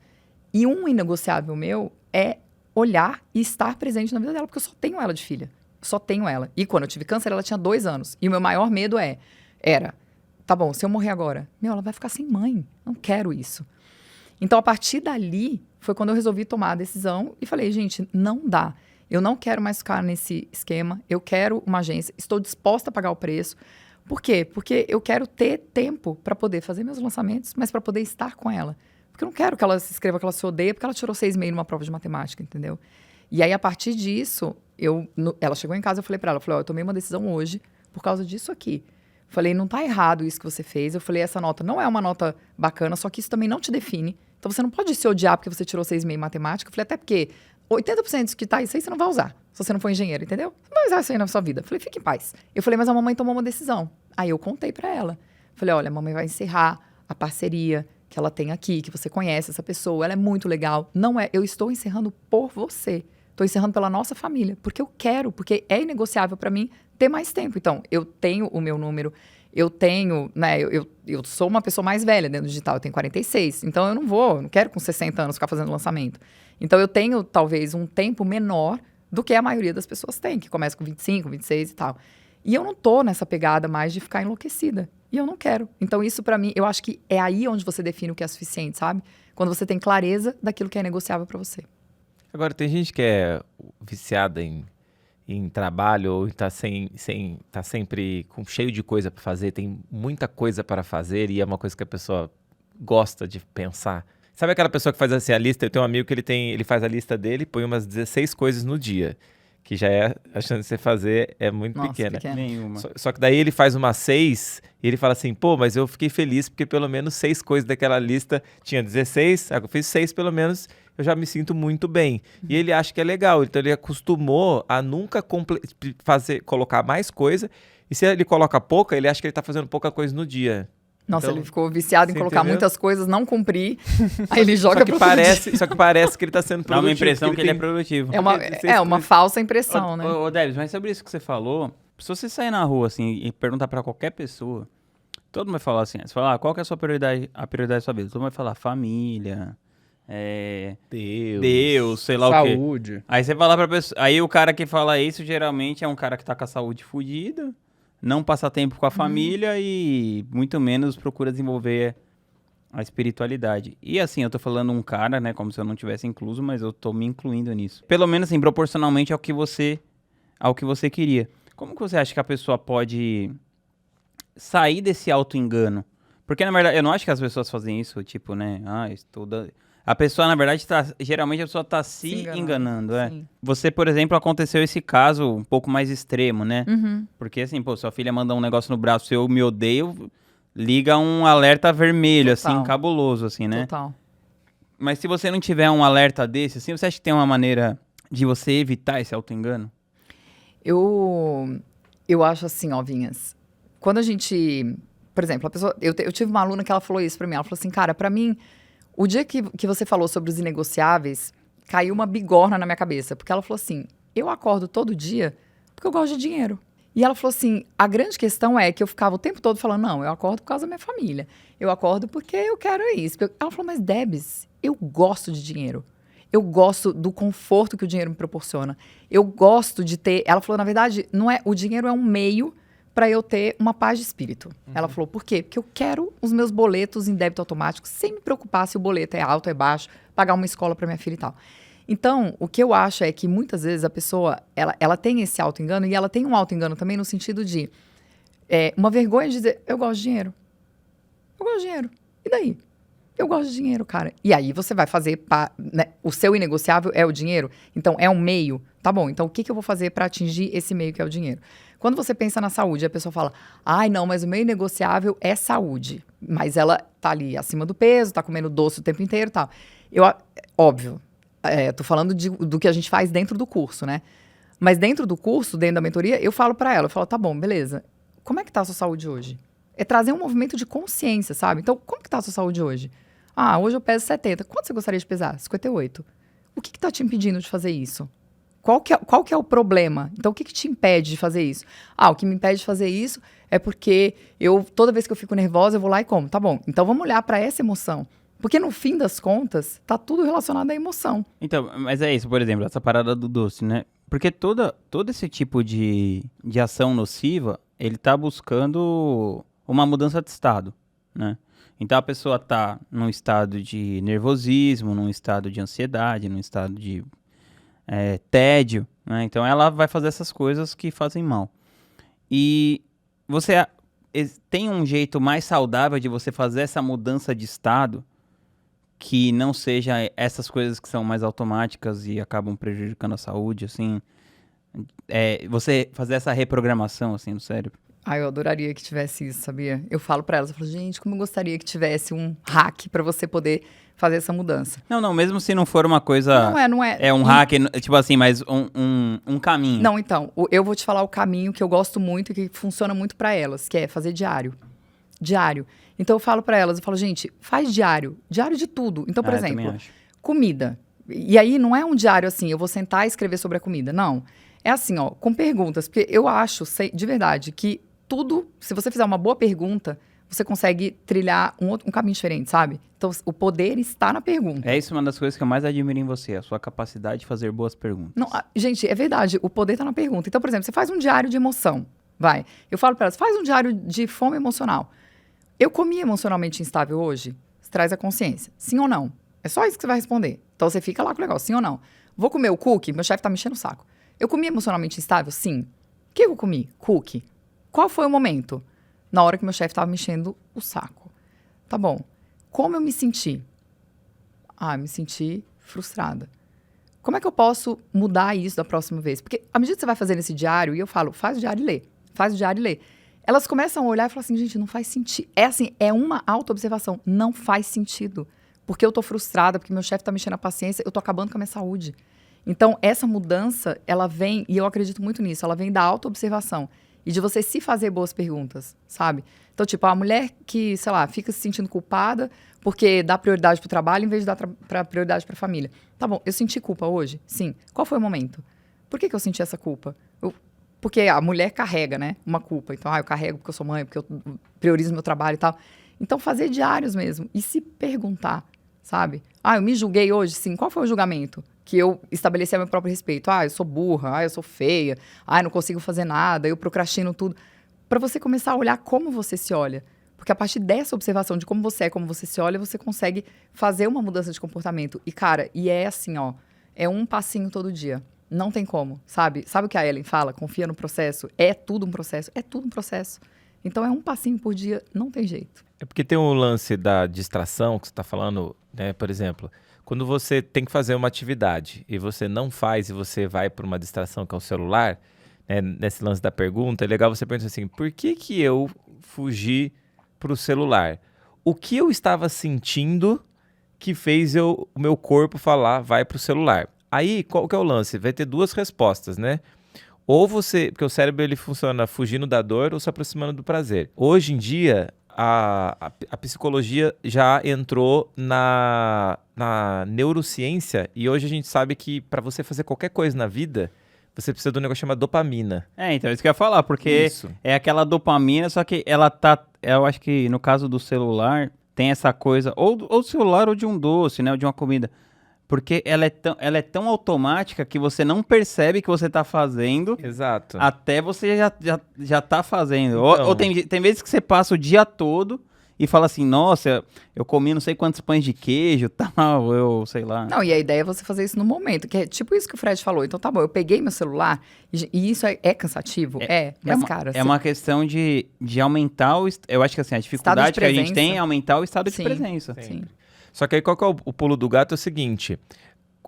E um inegociável meu é olhar e estar presente na vida dela, porque eu só tenho ela de filha. Só tenho ela. E quando eu tive câncer, ela tinha 2 anos. E o meu maior medo era, tá bom, se eu morrer agora, ela vai ficar sem mãe. Não quero isso. Então, a partir dali, foi quando eu resolvi tomar a decisão e falei, gente, não dá. Eu não quero mais ficar nesse esquema. Eu quero uma agência. Estou disposta a pagar o preço. Por quê? Porque eu quero ter tempo para poder fazer meus lançamentos, mas para poder estar com ela. Porque eu não quero que ela se inscreva que ela se odeia, porque ela tirou 6,5 numa prova de matemática, entendeu? E aí, a partir disso, ela chegou em casa, eu falei para ela, eu tomei uma decisão hoje por causa disso aqui. Falei, não tá errado isso que você fez. Eu falei, essa nota não é uma nota bacana, só que isso também não te define. Então, você não pode se odiar porque você tirou 6,5 em matemática. Eu falei, até porque 80% disso que tá isso aí você não vai usar, se você não for engenheiro, entendeu? Você não vai usar isso aí na sua vida. Eu falei, fique em paz. Eu falei, mas a mamãe tomou uma decisão. Aí eu contei para ela. Falei, olha, a mamãe vai encerrar a parceria que ela tem aqui, que você conhece essa pessoa, ela é muito legal. Não é, eu estou encerrando por você. Estou encerrando pela nossa família, porque eu quero, porque é inegociável para mim ter mais tempo. Então, eu tenho o meu número, eu tenho, né, eu sou uma pessoa mais velha dentro do digital, eu tenho 46, então eu não quero com 60 anos ficar fazendo lançamento. Então, eu tenho, talvez, um tempo menor do que a maioria das pessoas tem, que começa com 25, 26 e tal. E eu não tô nessa pegada mais de ficar enlouquecida. E eu não quero. Então, isso para mim, eu acho que é aí onde você define o que é suficiente, sabe? Quando você tem clareza daquilo que é negociável para você. Agora, tem gente que é viciada em trabalho ou tá sempre cheio de coisa para fazer, tem muita coisa para fazer e é uma coisa que a pessoa gosta de pensar. Sabe aquela pessoa que faz assim a lista? Eu tenho um amigo que ele faz a lista dele, põe umas 16 coisas no dia, que já é a chance de você fazer é muito pequena. Nenhuma. Só que daí ele faz umas 6 e ele fala assim, pô, mas eu fiquei feliz porque pelo menos 6 coisas daquela lista tinha 16, eu fiz 6 pelo menos, eu já me sinto muito bem. E ele acha que é legal, então ele acostumou a nunca colocar mais coisa, e se ele coloca pouca, ele acha que ele tá fazendo pouca coisa no dia. Nossa, Então, ele ficou viciado em colocar entendeu? muitas coisas, não cumprir, aí ele joga Só que parece que ele tá sendo Dá produtivo. uma impressão que ele é tem- produtivo. É uma falsa impressão, né? Ô, Debs, mas sobre isso que você falou, se você sair na rua assim e perguntar pra qualquer pessoa, todo mundo vai falar assim, você fala, qual que é a sua prioridade, a prioridade da sua vida? Todo mundo vai falar família, Deus, sei lá o quê. Saúde. Aí você fala pra pessoa, aí o cara que fala isso geralmente é um cara que tá com a saúde fodida, não passa tempo com a família e muito menos procura desenvolver a espiritualidade. E assim, eu tô falando um cara, né, como se eu não tivesse incluso, mas eu tô me incluindo nisso. Pelo menos assim, proporcionalmente ao que você queria. Como que você acha que a pessoa pode sair desse auto-engano? Porque, na verdade, eu não acho que as pessoas fazem isso, tipo, né, A pessoa, na verdade, geralmente a pessoa tá se enganando, é. Sim. Você, por exemplo, aconteceu esse caso um pouco mais extremo, né? Uhum. Porque assim, pô, sua filha manda um negócio no braço, eu me odeio, liga um alerta vermelho, Total. assim, cabuloso, assim, né? Total. Mas se você não tiver um alerta desse, assim, você acha que tem uma maneira de você evitar esse auto-engano? Eu acho assim, ó, Vinhas. Quando a gente... Por exemplo, a pessoa... Eu tive uma aluna que ela falou isso pra mim. Ela falou assim, cara, pra mim, o dia que você falou sobre os inegociáveis, caiu uma bigorna na minha cabeça. Porque ela falou assim, eu acordo todo dia porque eu gosto de dinheiro. E ela falou assim, a grande questão é que eu ficava o tempo todo falando, não, eu acordo por causa da minha família. Eu acordo porque eu quero isso. Ela falou, mas Debs, eu gosto de dinheiro. Eu gosto do conforto que o dinheiro me proporciona. Eu gosto de ter... Ela falou, na verdade, não é, o dinheiro é um meio para eu ter uma paz de espírito. Ela falou, por quê? Porque eu quero os meus boletos em débito automático sem me preocupar se o boleto é alto, é baixo, pagar uma escola para minha filha e tal. Então, o que eu acho é que muitas vezes a pessoa, ela tem esse auto-engano e ela tem um auto-engano também no sentido de uma vergonha de dizer, eu gosto de dinheiro. Eu gosto de dinheiro. E daí? Eu gosto de dinheiro, cara. E aí você vai fazer, né, o seu inegociável é o dinheiro? Então, é um meio? Tá bom, então o que eu vou fazer para atingir esse meio que é o dinheiro? Quando você pensa na saúde, a pessoa fala, ai, não, mas o meu inegociável é saúde. Mas ela tá ali acima do peso, tá comendo doce o tempo inteiro e tal. Óbvio, tô falando do que a gente faz dentro do curso, né? Mas dentro do curso, dentro da mentoria, eu falo para ela, eu falo, tá bom, beleza. Como é que tá a sua saúde hoje? É trazer um movimento de consciência, sabe? Então, como que tá a sua saúde hoje? Ah, hoje eu peso 70. Quanto você gostaria de pesar? 58. O que tá te impedindo de fazer isso? Qual que é o problema? Então, o que te impede de fazer isso? Ah, o que me impede de fazer isso é porque toda vez que eu fico nervosa, eu vou lá e como. Tá bom, então vamos olhar para essa emoção. Porque no fim das contas, tá tudo relacionado à emoção. Então, mas é isso, por exemplo, essa parada do doce, né? Porque todo esse tipo de ação nociva, ele tá buscando uma mudança de estado, né? Então a pessoa tá num estado de nervosismo, num estado de ansiedade, num estado de tédio, né? Então ela vai fazer essas coisas que fazem mal. E você tem um jeito mais saudável de você fazer essa mudança de estado que não seja essas coisas que são mais automáticas e acabam prejudicando a saúde, assim, você fazer essa reprogramação, assim, no cérebro? Ah, eu adoraria que tivesse isso, sabia? Eu falo pra elas, eu falo, gente, como eu gostaria que tivesse um hack pra você poder fazer essa mudança. Não, mesmo se não for uma coisa... Não é. É um hack, tipo assim, mas um caminho. Não, então, eu vou te falar o caminho que eu gosto muito e que funciona muito pra elas, que é fazer diário. Diário. Então eu falo pra elas, eu falo, gente, faz diário. Diário de tudo. Então, por exemplo, comida. E aí não é um diário assim, eu vou sentar e escrever sobre a comida. Não. É assim, ó, com perguntas. Porque eu acho, de verdade, que tudo, se você fizer uma boa pergunta, você consegue trilhar um caminho diferente, sabe? Então, o poder está na pergunta. É isso uma das coisas que eu mais admiro em você, a sua capacidade de fazer boas perguntas. Não, gente, é verdade, o poder está na pergunta. Então, por exemplo, você faz um diário de emoção, vai. Eu falo para elas, faz um diário de fome emocional. Eu comi emocionalmente instável hoje? Você traz a consciência. Sim ou não? É só isso que você vai responder. Então, você fica lá com o negócio, sim ou não? Vou comer o cookie? Meu chefe tá me enchendo o saco. Eu comi emocionalmente instável? Sim. O que eu comi? Cookie. Qual foi o momento? Na hora que meu chefe estava me enchendo o saco. Tá bom. Como eu me senti? Ah, me senti frustrada. Como é que eu posso mudar isso da próxima vez? Porque à medida que você vai fazendo esse diário, e eu falo, faz o diário e lê. Faz o diário e lê. Elas começam a olhar e falam assim, gente, não faz sentido. É assim, é uma auto-observação. Não faz sentido. Porque eu tô frustrada, porque meu chefe tá me enchendo a paciência, eu tô acabando com a minha saúde. Então, essa mudança, ela vem, e eu acredito muito nisso, ela vem da auto-observação. E de você se fazer boas perguntas, sabe? Então, tipo, a mulher que, sei lá, fica se sentindo culpada porque dá prioridade pro trabalho em vez de dar prioridade pra família. Tá bom, eu senti culpa hoje? Sim. Qual foi o momento? Por que eu senti essa culpa? Porque a mulher carrega, né? Uma culpa. Então, eu carrego porque eu sou mãe, porque eu priorizo meu trabalho e tal. Então, fazer diários mesmo. E se perguntar, sabe? Eu me julguei hoje? Sim. Qual foi o julgamento? Que eu estabeleci a meu próprio respeito. Eu sou burra, eu sou feia, não consigo fazer nada, eu procrastino tudo. Para você começar a olhar como você se olha. Porque a partir dessa observação de como você é, como você se olha, você consegue fazer uma mudança de comportamento. E, cara, é assim, ó, é um passinho todo dia. Não tem como, sabe? Sabe o que a Ellen fala? Confia no processo. É tudo um processo. É tudo um processo. Então, é um passinho por dia, não tem jeito. É porque tem um lance da distração que você está falando, né? Por exemplo, quando você tem que fazer uma atividade e você não faz e você vai para uma distração que é o celular, né, nesse lance da pergunta, é legal você pensar assim, por que que eu fugi para o celular? O que eu estava sentindo que fez o meu corpo falar, vai para o celular? Aí, qual que é o lance? Vai ter duas respostas, né? Ou você, porque o cérebro ele funciona fugindo da dor ou se aproximando do prazer. Hoje em dia, a psicologia já entrou na neurociência e hoje a gente sabe que para você fazer qualquer coisa na vida, você precisa de um negócio chamado dopamina. Então, isso que eu ia falar, porque Isso. é aquela dopamina, só que ela eu acho que no caso do celular, tem essa coisa, ou do celular ou de um doce, né, ou de uma comida, porque ela é tão automática que você não percebe que você tá fazendo, Exato. até você já tá fazendo. Então. Ou tem vezes que você passa o dia todo e fala assim, nossa, eu comi não sei quantos pães de queijo, tal, eu sei lá. Não, e a ideia é você fazer isso no momento, que é tipo isso que o Fred falou. Então tá bom, eu peguei meu celular e isso é cansativo? Mas cara... É uma questão de aumentar eu acho que assim, a dificuldade que a gente presença. tem é aumentar o estado de Sim. presença. Sim. Só que aí qual que é o pulo do gato? É o seguinte,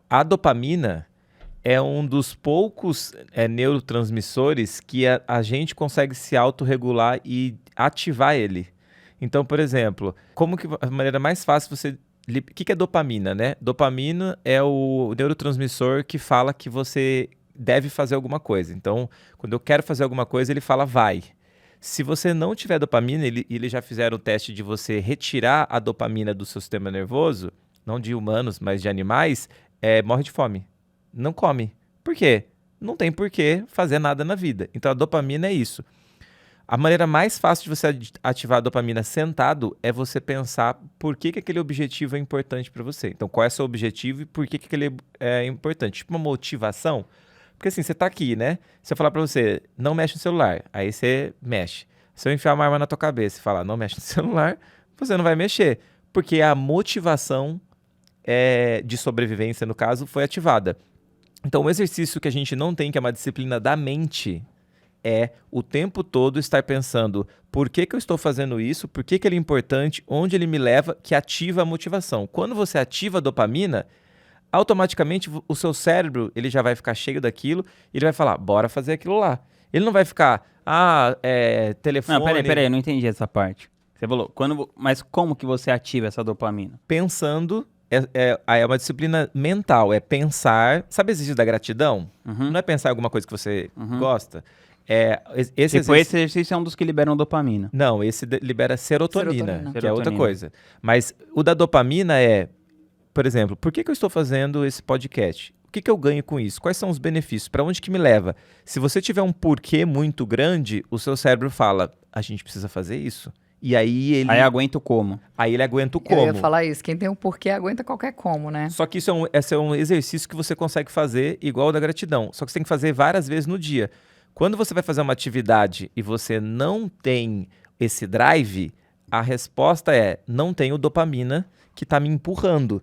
a dopamina é um dos poucos neurotransmissores que a gente consegue se autorregular e ativar ele. Então, por exemplo, como que a maneira mais fácil você... O que é dopamina, né? Dopamina é o neurotransmissor que fala que você deve fazer alguma coisa. Então, quando eu quero fazer alguma coisa, ele fala vai. Se você não tiver dopamina, eles já fizeram o teste de você retirar a dopamina do seu sistema nervoso, não de humanos, mas de animais, morre de fome. Não come. Por quê? Não tem por que fazer nada na vida. Então a dopamina é isso. A maneira mais fácil de você ativar a dopamina sentado é você pensar por que aquele objetivo é importante para você. Então qual é o seu objetivo e por que aquele é importante. Tipo uma motivação. Porque assim, você tá aqui, né? Se eu falar pra você, não mexe no celular, aí você mexe. Se eu enfiar uma arma na tua cabeça e falar, não mexe no celular, você não vai mexer. Porque a motivação de sobrevivência, no caso, foi ativada. Então, um exercício que a gente não tem, que é uma disciplina da mente, é o tempo todo estar pensando por que eu estou fazendo isso, por que ele é importante, onde ele me leva, que ativa a motivação. Quando você ativa a dopamina, automaticamente o seu cérebro ele já vai ficar cheio daquilo e ele vai falar, bora fazer aquilo lá. Ele não vai ficar, telefone... Não, peraí, eu não entendi essa parte. Você falou, mas como que você ativa essa dopamina? Pensando, é uma disciplina mental, é pensar... Sabe o exercício da gratidão? Uhum. Não é pensar em alguma coisa que você gosta? Esse exercício é um dos que liberam dopamina. Não, esse libera serotonina, que é outra Serotonina. coisa. Mas o da dopamina é... Por exemplo, por que eu estou fazendo esse podcast? O que eu ganho com isso? Quais são os benefícios? Para onde que me leva? Se você tiver um porquê muito grande, o seu cérebro fala, a gente precisa fazer isso. E aí ele... Aí aguenta o como. Aí ele aguenta o como. Eu ia falar isso, quem tem um porquê aguenta qualquer como, né? Só que esse é um exercício que você consegue fazer igual o da gratidão. Só que você tem que fazer várias vezes no dia. Quando você vai fazer uma atividade e você não tem esse drive, a resposta é, não tenho dopamina que está me empurrando.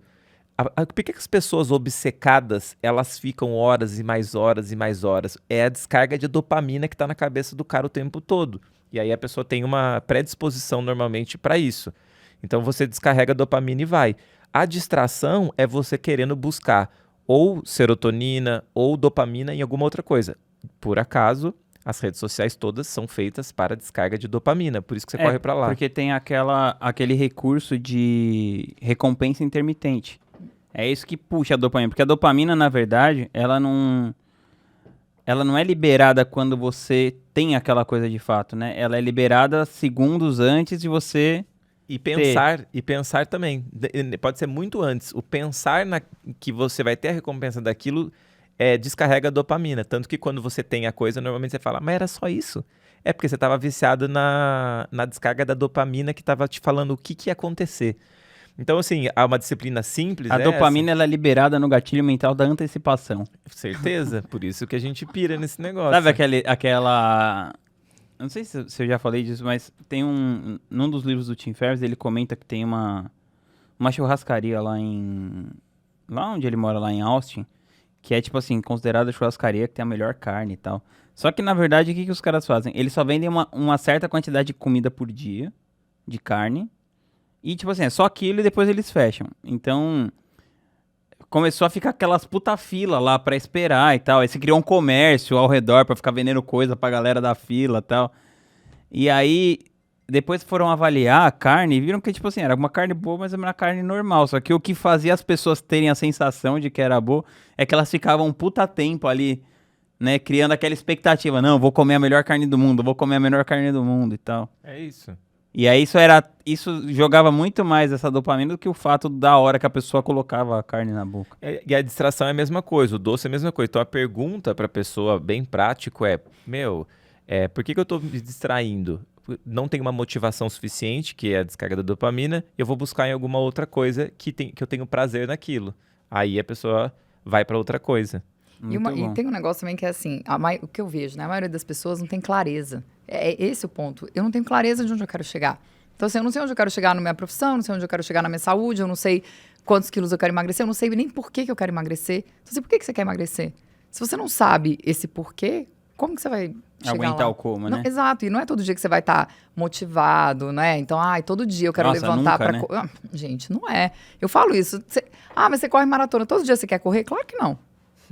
Por que as pessoas obcecadas, elas ficam horas e mais horas e mais horas? É a descarga de dopamina que está na cabeça do cara o tempo todo. E aí a pessoa tem uma predisposição normalmente para isso. Então você descarrega a dopamina e vai. A distração é você querendo buscar ou serotonina ou dopamina em alguma outra coisa. Por acaso, as redes sociais todas são feitas para descarga de dopamina. Por isso que você corre para lá. Porque tem aquele recurso de recompensa intermitente. É isso que puxa a dopamina. Porque a dopamina, na verdade, ela não é liberada quando você tem aquela coisa de fato, né? Ela é liberada segundos antes de você... E pensar também. Pode ser muito antes. O pensar que você vai ter a recompensa daquilo descarrega a dopamina. Tanto que quando você tem a coisa, normalmente você fala, mas era só isso? É porque você estava viciado na descarga da dopamina que estava te falando o que ia acontecer. Então, assim, há uma disciplina simples. A dopamina ela é liberada no gatilho mental da antecipação. Certeza. Por isso que a gente pira nesse negócio. Sabe aquela... Não sei se eu já falei disso, mas tem num dos livros do Tim Ferriss, ele comenta que tem uma churrascaria lá onde ele mora, lá em Austin, que é, tipo assim, considerada a churrascaria que tem a melhor carne e tal. Só que, na verdade, o que os caras fazem? Eles só vendem uma certa quantidade de comida por dia, de carne, e, tipo assim, é só aquilo e depois eles fecham. Então, começou a ficar aquelas puta fila lá pra esperar e tal. Aí você criou um comércio ao redor pra ficar vendendo coisa pra galera da fila e tal. E aí, depois foram avaliar a carne e viram que, tipo assim, era uma carne boa, mas era uma carne normal. Só que o que fazia as pessoas terem a sensação de que era boa é que elas ficavam um puta tempo ali, né? Criando aquela expectativa. Não, vou comer a melhor carne do mundo, vou comer a melhor carne do mundo e tal. É isso. E aí isso jogava muito mais essa dopamina do que o fato da hora que a pessoa colocava a carne na boca. E a distração é a mesma coisa, o doce é a mesma coisa. Então a pergunta pra pessoa bem prático é, por que eu tô me distraindo? Não tem uma motivação suficiente, que é a descarga da dopamina, eu vou buscar em alguma outra coisa que eu tenho prazer naquilo. Aí a pessoa vai pra outra coisa. E tem um negócio também que é assim, o que eu vejo, né? A maioria das pessoas não tem clareza. É esse o ponto. Eu não tenho clareza de onde eu quero chegar. Então, assim, eu não sei onde eu quero chegar na minha profissão, não sei onde eu quero chegar na minha saúde, eu não sei quantos quilos eu quero emagrecer, eu não sei nem por que eu quero emagrecer. Então, assim, por que você quer emagrecer? Se você não sabe esse porquê, como que você vai chegar aguentar lá? o como, Não, né? exato, e não é todo dia que você vai estar motivado, né? Então, todo dia eu quero Nossa, levantar nunca, pra... né? Gente, não é. Eu falo isso. Mas você corre maratona, todos os dias você quer correr? Claro que não.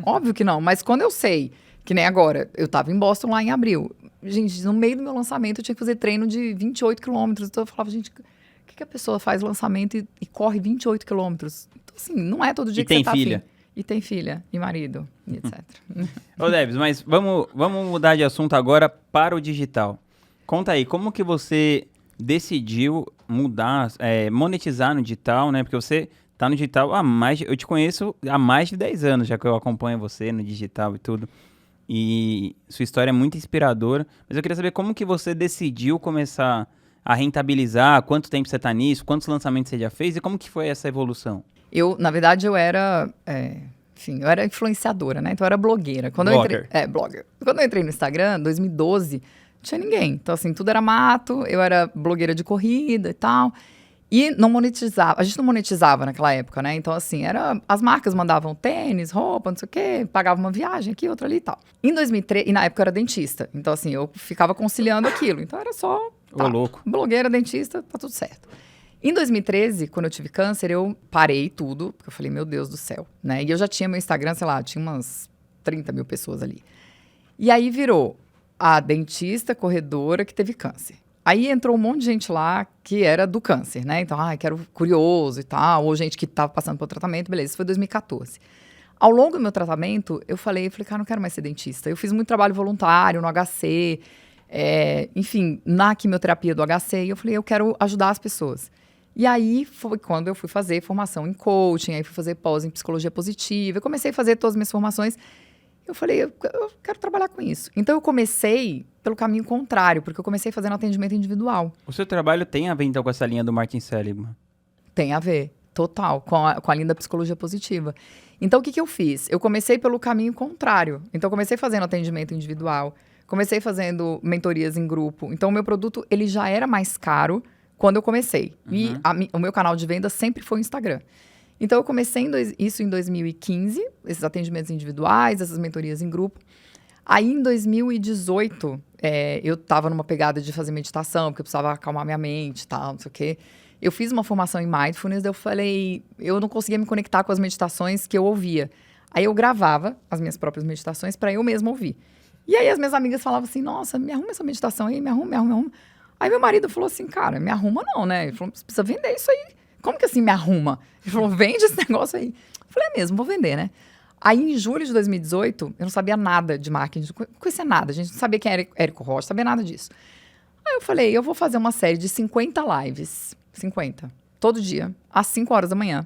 Óbvio que não, mas quando eu sei, que nem agora, eu tava em Boston lá em abril. Gente, no meio do meu lançamento eu tinha que fazer treino de 28 quilômetros. Então eu falava, gente, o que a pessoa faz lançamento e corre 28 quilômetros? Então, assim, não é todo dia que você tá filha. afim. E tem filha, e marido, e etc. Ô, Debs, mas vamos mudar de assunto agora para o digital. Conta aí, como que você decidiu mudar, monetizar no digital, né? Porque você tá no digital eu te conheço há mais de 10 anos, já que eu acompanho você no digital e tudo. E sua história é muito inspiradora. Mas eu queria saber como que você decidiu começar a rentabilizar, quanto tempo você tá nisso, quantos lançamentos você já fez e como que foi essa evolução? Na verdade, eu era influenciadora, né? Então eu era blogueira. Blogger. Blogger. Quando eu entrei no Instagram, em 2012, não tinha ninguém. Então, assim, tudo era mato, eu era blogueira de corrida e tal. E não monetizava, a gente não monetizava naquela época, né? Então, assim, as marcas mandavam tênis, roupa, não sei o quê, pagava uma viagem aqui, outra ali e tal. Em 2003, e na época eu era dentista, então, assim, eu ficava conciliando aquilo. Então, era só, louco. blogueira, dentista, tá tudo certo. Em 2013, quando eu tive câncer, eu parei tudo, porque eu falei, meu Deus do céu, né? E eu já tinha meu Instagram, sei lá, tinha umas 30 mil pessoas ali. E aí virou a dentista corredora que teve câncer. Aí entrou um monte de gente lá que era do câncer, né? Então, que era curioso e tal, ou gente que estava passando por tratamento, beleza, isso foi 2014. Ao longo do meu tratamento, eu falei, cara, não quero mais ser dentista. Eu fiz muito trabalho voluntário no HC, enfim, na quimioterapia do HC, e eu falei, eu quero ajudar as pessoas. E aí foi quando eu fui fazer formação em coaching, aí fui fazer pós em psicologia positiva, eu comecei a fazer todas as minhas formações. Eu falei, eu quero trabalhar com isso. Então, eu comecei pelo caminho contrário, porque eu comecei fazendo atendimento individual. O seu trabalho tem a ver, então, com essa linha do Martin Seligman? Tem a ver, total, com a linha da psicologia positiva. Então, o que eu fiz? Eu comecei pelo caminho contrário. Então, eu comecei fazendo atendimento individual, comecei fazendo mentorias em grupo. Então, o meu produto, ele já era mais caro quando eu comecei. Uhum. E o meu canal de venda sempre foi o Instagram. Então, eu comecei isso em 2015, esses atendimentos individuais, essas mentorias em grupo. Aí, em 2018, eu estava numa pegada de fazer meditação, porque eu precisava acalmar minha mente e tal, não sei o quê. Eu fiz uma formação em Mindfulness, eu falei, eu não conseguia me conectar com as meditações que eu ouvia. Aí, eu gravava as minhas próprias meditações para eu mesma ouvir. E aí, as minhas amigas falavam assim, nossa, me arruma essa meditação aí, me arruma. Aí, meu marido falou assim, cara, me arruma não, né? Ele falou, você precisa vender isso aí. Como que assim me arruma? Ele falou, vende esse negócio aí. Eu falei, mesmo, vou vender, né? Aí, em julho de 2018, eu não sabia nada de marketing, não conhecia nada. A gente não sabia quem era Érico Rocha, sabia nada disso. Aí eu falei, eu vou fazer uma série de 50 lives, 50, todo dia, às 5 horas da manhã,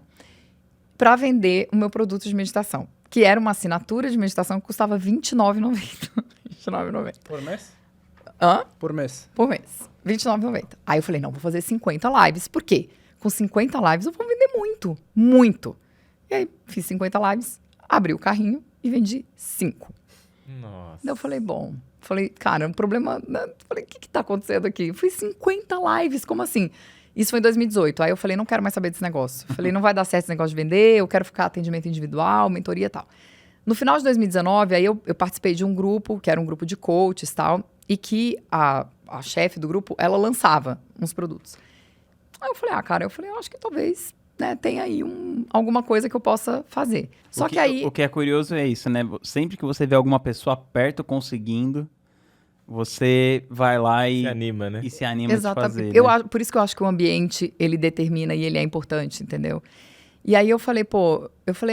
para vender o meu produto de meditação, que era uma assinatura de meditação que custava R$29,90. R$29,90. Por mês? Hã? Por mês. Por mês. R$29,90. Aí eu falei, não, vou fazer 50 lives. Por quê? Com 50 lives eu vou vender muito, muito. E aí, fiz 50 lives, abri o carrinho e vendi 5. Nossa. Daí eu falei, cara, um problema... Né? Falei, o que tá acontecendo aqui? Eu falei, 50 lives, como assim? Isso foi em 2018. Aí eu falei, não quero mais saber desse negócio. Falei, não vai dar certo esse negócio de vender, eu quero ficar atendimento individual, mentoria e tal. No final de 2019, aí eu participei de um grupo, que era um grupo de coaches e tal, e que a chefe do grupo, ela lançava uns produtos. Aí eu falei, cara, eu acho que talvez né, tem aí alguma coisa que eu possa fazer. Só que aí... O que é curioso é isso, né? Sempre que você vê alguma pessoa perto conseguindo, você vai lá Se anima, né? e se anima de fazer, né? Por isso que eu acho que o ambiente, ele determina e ele é importante, entendeu? E aí eu falei,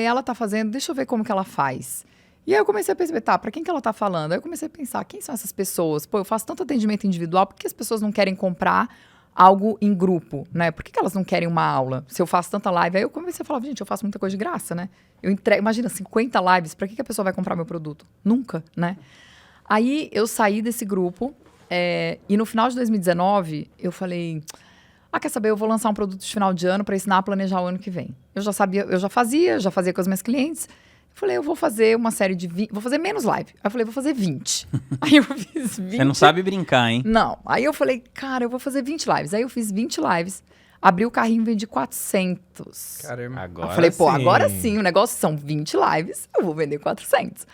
ela tá fazendo, deixa eu ver como que ela faz. E aí eu comecei a perceber, tá, pra quem que ela tá falando? Aí eu comecei a pensar, quem são essas pessoas? Pô, eu faço tanto atendimento individual, por que as pessoas não querem comprar algo em grupo, né? Por que elas não querem uma aula? Se eu faço tanta live, aí eu comecei a falar, gente, eu faço muita coisa de graça, né? Eu entrego, imagina, 50 lives, pra que a pessoa vai comprar meu produto? Nunca, né? Aí eu saí desse grupo, e no final de 2019, eu falei, quer saber, eu vou lançar um produto de final de ano para ensinar a planejar o ano que vem. Eu já sabia, eu já fazia com as minhas clientes. Eu falei, eu vou fazer uma série de 20, vou fazer menos live. Aí eu falei, vou fazer 20. Aí eu fiz 20. Você não sabe brincar, hein? Não. Aí eu falei, cara, eu vou fazer 20 lives. Aí eu fiz 20 lives, abri o carrinho e vendi 400. Caramba. Agora Eu falei, pô, sim. agora sim, o negócio são 20 lives, eu vou vender 400.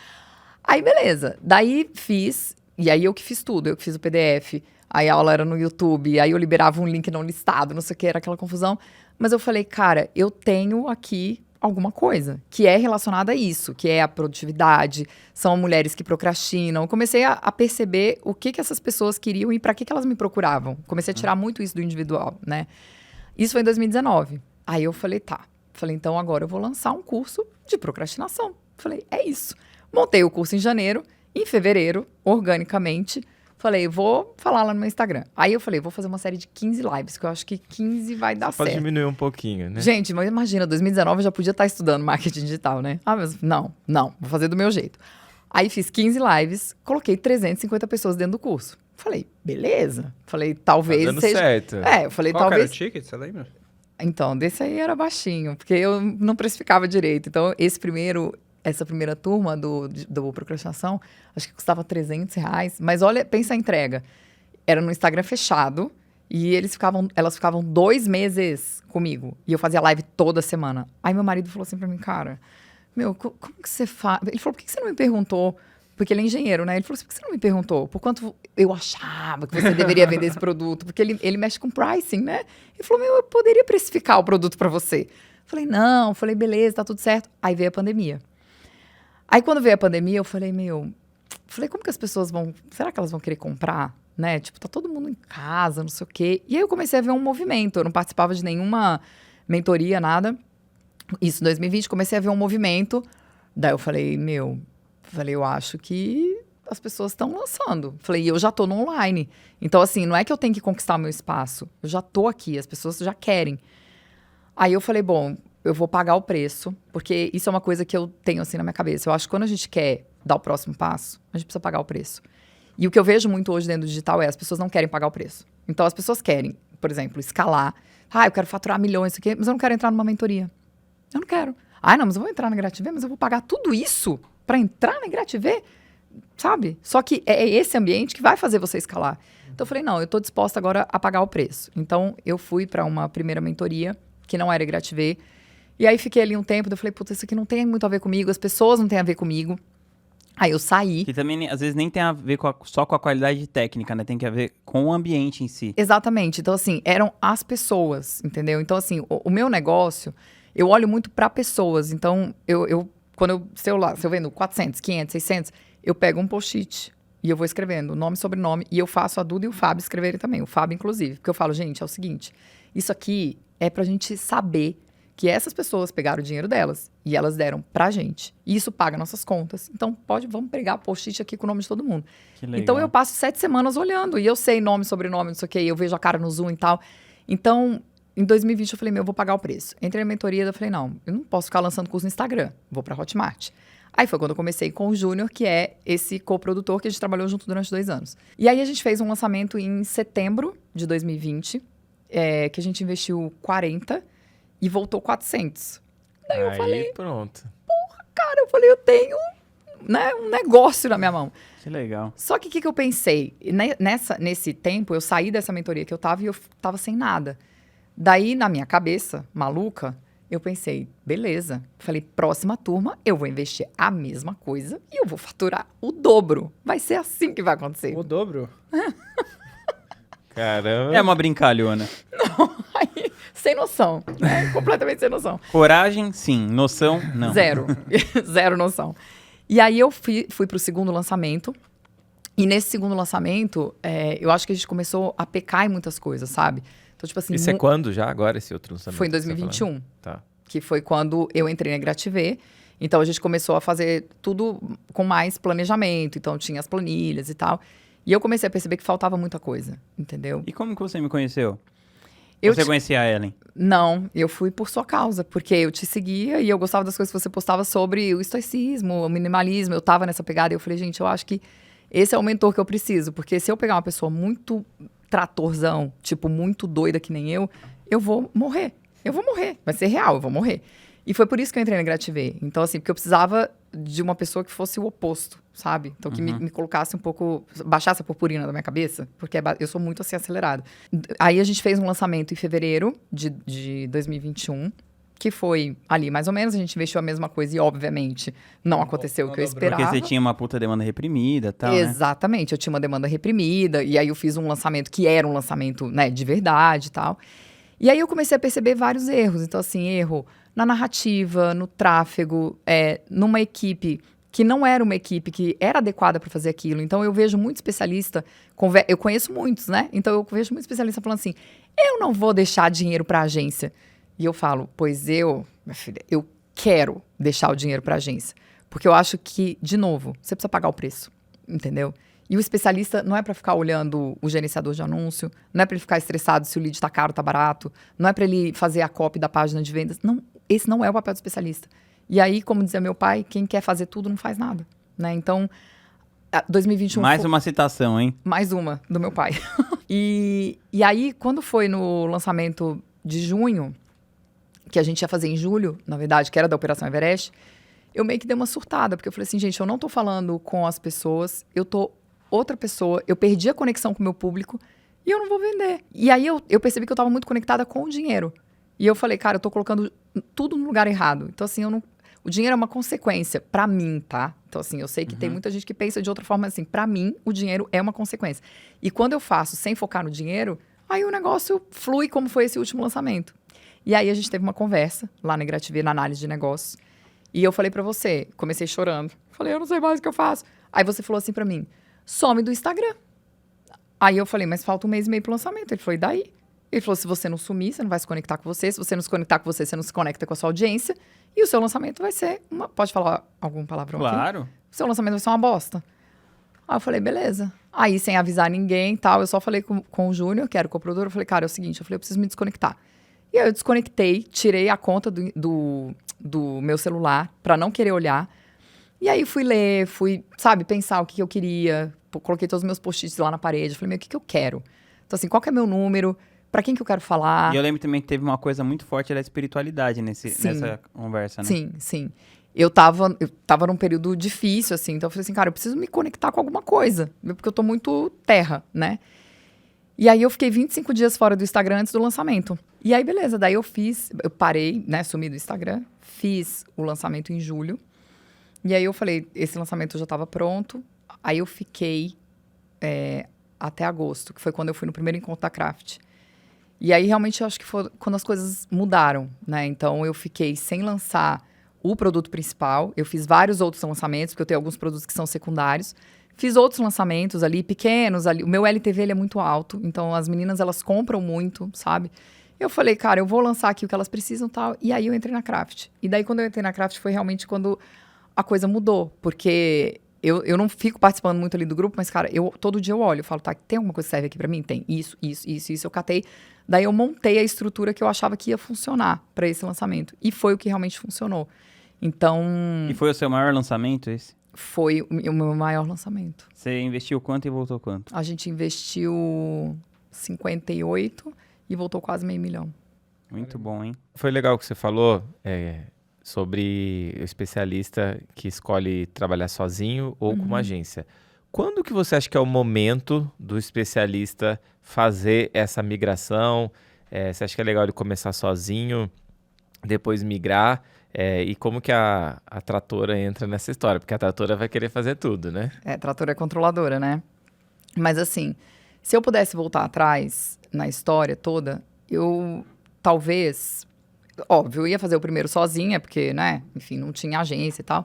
Aí, beleza. Daí fiz, e aí eu que fiz tudo. Eu que fiz o PDF, aí a aula era no YouTube, aí eu liberava um link não listado, não sei o que, era aquela confusão. Mas eu falei, cara, eu tenho aqui alguma coisa que é relacionada a isso, que é a produtividade, são mulheres que procrastinam. Eu comecei a perceber o que essas pessoas queriam e para que elas me procuravam. Comecei a tirar muito isso do individual, né? Isso foi em 2019. Aí eu falei, tá. Falei, então agora eu vou lançar um curso de procrastinação. Falei, é isso. Montei o curso em janeiro. Em fevereiro, organicamente, falei, vou falar lá no meu Instagram. Aí eu falei, vou fazer uma série de 15 lives, que eu acho que 15 vai dar Pode certo. diminuir um pouquinho, né? Gente, mas imagina, 2019 eu já podia estar estudando marketing digital, né? Mas não, vou fazer do meu jeito. Aí fiz 15 lives, coloquei 350 pessoas dentro do curso. Falei, beleza. Falei, talvez Tá dando seja... certo. Eu falei, Qual que era talvez... o ticket, você lembra? Então, desse aí era baixinho, porque eu não precificava direito. Então, essa primeira turma do Procrastinação, acho que custava R$300. Mas olha, pensa a entrega. Era no Instagram fechado e elas ficavam 2 meses comigo. E eu fazia live toda semana. Aí meu marido falou assim pra mim, cara, como que você faz? Ele falou, por que você não me perguntou? Porque ele é engenheiro, né? Ele falou assim, por que você não me perguntou? Por quanto eu achava que você deveria vender esse produto? Porque ele mexe com pricing, né? Ele falou, eu poderia precificar o produto pra você. Falei, não. Falei, beleza, tá tudo certo. Aí veio a pandemia. Aí quando veio a pandemia, eu falei, como que as pessoas será que elas vão querer comprar? Né? Tipo, tá todo mundo em casa, não sei o quê. E aí eu comecei a ver um movimento. Eu não participava de nenhuma mentoria, nada. Isso, em 2020, comecei a ver um movimento. Daí eu falei, eu acho que as pessoas estão lançando. Falei, eu já tô no online. Então, assim, não é que eu tenho que conquistar meu espaço. Eu já tô aqui, as pessoas já querem. Aí eu falei, bom, eu vou pagar o preço, porque isso é uma coisa que eu tenho, assim, na minha cabeça. Eu acho que quando a gente quer dar o próximo passo, a gente precisa pagar o preço. E o que eu vejo muito hoje dentro do digital é as pessoas não querem pagar o preço. Então, as pessoas querem, por exemplo, escalar. Eu quero faturar milhões, isso aqui, mas eu não quero entrar numa mentoria. Eu não quero. Não, mas eu vou entrar na Grativer, mas eu vou pagar tudo isso para entrar na Grativer, sabe? Só que é esse ambiente que vai fazer você escalar. Então, eu falei, não, eu estou disposta agora a pagar o preço. Então, eu fui para uma primeira mentoria, que não era Grativer. E aí, fiquei ali um tempo, eu falei, puta, isso aqui não tem muito a ver comigo, as pessoas não têm a ver comigo. Aí, eu saí. Que também, às vezes, nem tem a ver só com a qualidade técnica, né? Tem que ver com o ambiente em si. Exatamente. Então, assim, eram as pessoas, entendeu? Então, assim, o meu negócio, eu olho muito para pessoas. Então, se eu vendo 400, 500, 600, eu pego um post-it e eu vou escrevendo nome, sobrenome, e eu faço a Duda e o Fábio escreverem também, o Fábio, inclusive. Porque eu falo, gente, é o seguinte, isso aqui é pra gente saber que essas pessoas pegaram o dinheiro delas e elas deram pra gente. E isso paga nossas contas. Então, vamos pregar post-it aqui com o nome de todo mundo. Que legal. Então, eu passo 7 semanas olhando e eu sei nome, sobrenome, não sei o quê, eu vejo a cara no Zoom e tal. Então, em 2020, eu falei, eu vou pagar o preço. Entrei na mentoria, eu falei, não, eu não posso ficar lançando curso no Instagram, vou pra Hotmart. Aí foi quando eu comecei com o Júnior, que é esse coprodutor que a gente trabalhou junto durante 2 anos. E aí a gente fez um lançamento em setembro de 2020, que a gente investiu 40 e voltou 400. Daí eu falei, pronto. cara, eu tenho, né, um negócio na minha mão. Que legal. Só que o que eu pensei? Nesse tempo, eu saí dessa mentoria que eu tava e eu tava sem nada. Daí, na minha cabeça, maluca, eu pensei, beleza. Falei, próxima turma, eu vou investir a mesma coisa e eu vou faturar o dobro. Vai ser assim que vai acontecer. O dobro? Caramba. É uma brincalhona. Aí, Sem noção, né? Completamente sem noção. Coragem, sim. Noção, não. Zero. Zero noção. E aí eu fui pro segundo lançamento. E nesse segundo lançamento, eu acho que a gente começou a pecar em muitas coisas, sabe? Então, tipo assim... Isso é quando já, agora, esse outro lançamento? Foi em que você tá 2021. falando? Tá. Que foi quando eu entrei na Grativê. Então, a gente começou a fazer tudo com mais planejamento. Então, tinha as planilhas e tal. E eu comecei a perceber que faltava muita coisa, entendeu? E como que você me conheceu? Eu Você conhecia a Ellen? Não, eu fui por sua causa, porque eu te seguia e eu gostava das coisas que você postava sobre o estoicismo, o minimalismo. Eu tava nessa pegada e eu falei, gente, eu acho que esse é o mentor que eu preciso. Porque se eu pegar uma pessoa muito tratorzão, tipo, muito doida que nem eu vou morrer. Eu vou morrer. Vai ser real, eu vou morrer. E foi por isso que eu entrei na Grativê. Então, assim, porque eu precisava de uma pessoa que fosse o oposto, sabe? Então, que me colocasse um pouco... Baixasse a purpurina da minha cabeça, porque eu sou muito, assim, acelerada. Aí, a gente fez um lançamento em fevereiro de 2021, que foi ali, mais ou menos. A gente investiu a mesma coisa e, obviamente, não aconteceu o que eu esperava. Porque você tinha uma puta demanda reprimida e tal, né? Exatamente. Eu tinha uma demanda reprimida. E aí, eu fiz um lançamento que era um lançamento, né, de verdade e tal. E aí, eu comecei a perceber vários erros. Então, assim, erro na narrativa, no tráfego, numa equipe que não era uma equipe que era adequada para fazer aquilo. Então, eu vejo muito especialista, eu conheço muitos, né? Então, eu vejo muito especialista falando assim, eu não vou deixar dinheiro para a agência. E eu falo, pois minha filha, eu quero deixar o dinheiro para a agência. Porque eu acho que, de novo, você precisa pagar o preço, entendeu? E o especialista não é para ficar olhando o gerenciador de anúncio, não é para ele ficar estressado se o lead tá caro, tá barato, não é para ele fazer a copy da página de vendas. Não, esse não é o papel do especialista. E aí, como dizia meu pai, quem quer fazer tudo não faz nada, né? Então, 2021... Mais uma citação, hein? Mais uma, do meu pai. E aí, quando foi no lançamento de junho, que a gente ia fazer em julho, na verdade, que era da Operação Everest, eu meio que dei uma surtada, porque eu falei assim, gente, eu não tô falando com as pessoas, eu tô outra pessoa, eu perdi a conexão com o meu público e eu não vou vender. E aí eu percebi que eu tava muito conectada com o dinheiro. E eu falei, cara, eu tô colocando tudo no lugar errado. Então, assim, o dinheiro é uma consequência pra mim, tá? Então, assim, eu sei que tem muita gente que pensa de outra forma, assim, pra mim, o dinheiro é uma consequência. E quando eu faço sem focar no dinheiro, aí o negócio flui como foi esse último lançamento. E aí a gente teve uma conversa lá na Grativê, na análise de negócios. E eu falei pra você, comecei chorando. Falei, eu não sei mais o que eu faço. Aí você falou assim pra mim, some do Instagram. Aí eu falei, mas falta 1 mês e meio pro lançamento. Ele falou, e daí? Ele falou, se você não sumir, você não vai se conectar com você. Se você não se conectar com você, você não se conecta com a sua audiência. E o seu lançamento vai ser uma... Pode falar algum palavrão aqui? Claro. O seu lançamento vai ser uma bosta. Aí eu falei, beleza. Aí, sem avisar ninguém e tal, eu só falei com o Júnior, que era o coprodutor. Eu falei, cara, é o seguinte, eu preciso me desconectar. E aí eu desconectei, tirei a conta do meu celular pra não querer olhar. E aí fui ler, sabe, pensar o que eu queria. Coloquei todos os meus post-its lá na parede. Falei, o que eu quero? Então, assim, qual que é meu número? Pra quem que eu quero falar? E eu lembro também que teve uma coisa muito forte da espiritualidade nessa conversa, né? Sim, sim. Eu tava num período difícil, assim. Então, eu falei assim, cara, eu preciso me conectar com alguma coisa. Porque eu tô muito terra, né? E aí, eu fiquei 25 dias fora do Instagram antes do lançamento. E aí, beleza. Daí, eu parei, né? Sumi do Instagram. Fiz o lançamento em julho. E aí, eu falei, esse lançamento já tava pronto. Aí, eu fiquei até agosto, que foi quando eu fui no primeiro encontro da Craft. E aí, realmente, eu acho que foi quando as coisas mudaram, né? Então, eu fiquei sem lançar o produto principal. Eu fiz vários outros lançamentos, porque eu tenho alguns produtos que são secundários. Fiz outros lançamentos ali, pequenos. O meu LTV, ele é muito alto. Então, as meninas, elas compram muito, sabe? Eu falei, cara, eu vou lançar aqui o que elas precisam e tal. E aí, eu entrei na Craft. E daí, quando eu entrei na Craft, foi realmente quando a coisa mudou. Porque eu não fico participando muito ali do grupo, mas, cara, todo dia eu olho. Eu falo, tá, tem alguma coisa que serve aqui pra mim? Tem. Isso. Eu catei. Daí, eu montei a estrutura que eu achava que ia funcionar para esse lançamento. E foi o que realmente funcionou. Então... E foi o seu maior lançamento esse? Foi o meu maior lançamento. Você investiu quanto e voltou quanto? A gente investiu 58 e voltou quase $500 mil. Muito bom, hein? Foi legal o que você falou sobre o especialista que escolhe trabalhar sozinho ou com uma agência. Quando que você acha que é o momento do especialista fazer essa migração? Você acha que é legal ele começar sozinho, depois migrar? E como que a tratora entra nessa história? Porque a tratora vai querer fazer tudo, né? A tratora é controladora, né? Mas assim, se eu pudesse voltar atrás na história toda, eu talvez... Óbvio, eu ia fazer o primeiro sozinha, porque, né? Enfim, não tinha agência e tal.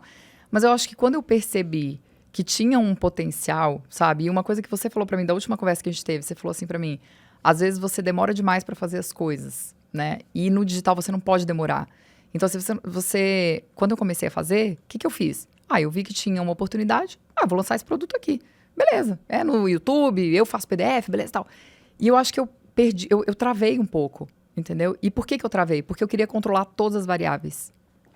Mas eu acho que quando eu percebi que tinha um potencial, sabe? E uma coisa que você falou pra mim, da última conversa que a gente teve, você falou assim pra mim, às vezes você demora demais pra fazer as coisas, né? E no digital você não pode demorar. Então, se você quando eu comecei a fazer, o que eu fiz? Eu vi que tinha uma oportunidade, vou lançar esse produto aqui. Beleza, no YouTube, eu faço PDF, beleza e tal. E eu acho que eu perdi, eu travei um pouco, entendeu? E por que eu travei? Porque eu queria controlar todas as variáveis.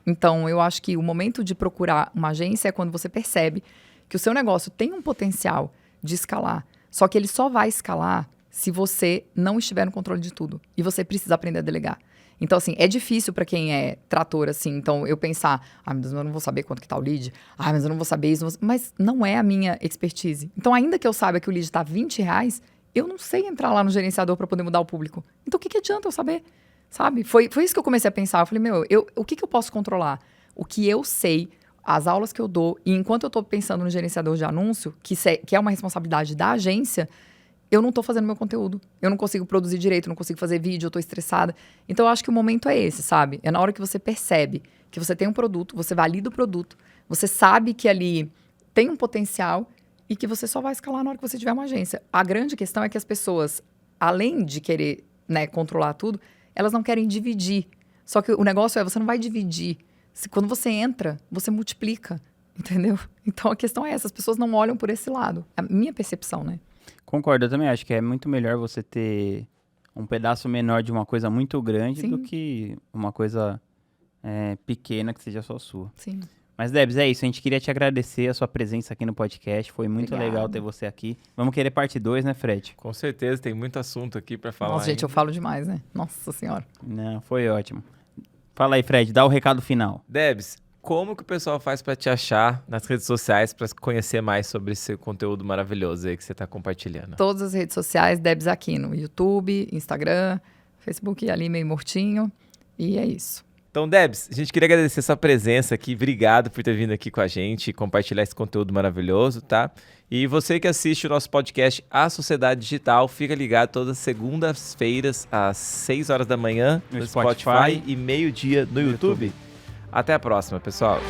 Então, eu acho que o momento de procurar uma agência é quando você percebe que o seu negócio tem um potencial de escalar, só que ele só vai escalar se você não estiver no controle de tudo. E você precisa aprender a delegar. Então, assim, é difícil para quem é trator, assim. Então, eu pensar, meu Deus, eu não vou saber quanto que tá o lead. Mas eu não vou saber isso. Mas não é a minha expertise. Então, ainda que eu saiba que o lead tá R$20, eu não sei entrar lá no gerenciador para poder mudar o público. Então, o que adianta eu saber? Sabe? Foi isso que eu comecei a pensar. Eu falei, o que eu posso controlar? O que eu sei, as aulas que eu dou. E enquanto eu tô pensando no gerenciador de anúncio, que é uma responsabilidade da agência, eu não tô fazendo meu conteúdo. Eu não consigo produzir direito, não consigo fazer vídeo, eu tô estressada. Então, eu acho que o momento é esse, sabe? É na hora que você percebe que você tem um produto, você valida o produto, você sabe que ali tem um potencial e que você só vai escalar na hora que você tiver uma agência. A grande questão é que as pessoas, além de querer, né, controlar tudo, elas não querem dividir. Só que o negócio é, você não vai dividir. Quando você entra, você multiplica, entendeu? Então, a questão é essa, as pessoas não olham por esse lado. É a minha percepção, né? Concordo, eu também acho que é muito melhor você ter um pedaço menor de uma coisa muito grande do que uma coisa pequena que seja só sua. Sim. Mas, Debs, é isso. A gente queria te agradecer a sua presença aqui no podcast. Foi muito Obrigada. Legal ter você aqui. Vamos querer parte 2, né, Fred? Com certeza, tem muito assunto aqui pra falar. Nossa, gente, ainda. eu falo demais, né? Nossa Senhora. Não, foi ótimo. Fala aí, Fred, dá o recado final. Debs, como que o pessoal faz pra te achar nas redes sociais pra conhecer mais sobre esse conteúdo maravilhoso aí que você tá compartilhando? Todas as redes sociais, Debs Aquino. YouTube, Instagram, Facebook ali meio mortinho. E é isso. Então, Debs, a gente queria agradecer sua presença aqui. Obrigado por ter vindo aqui com a gente e compartilhar esse conteúdo maravilhoso, tá? E você que assiste o nosso podcast A Sociedade Digital, fica ligado todas as segundas-feiras às 6 horas da manhã no Spotify e meio-dia no YouTube. Até a próxima, pessoal.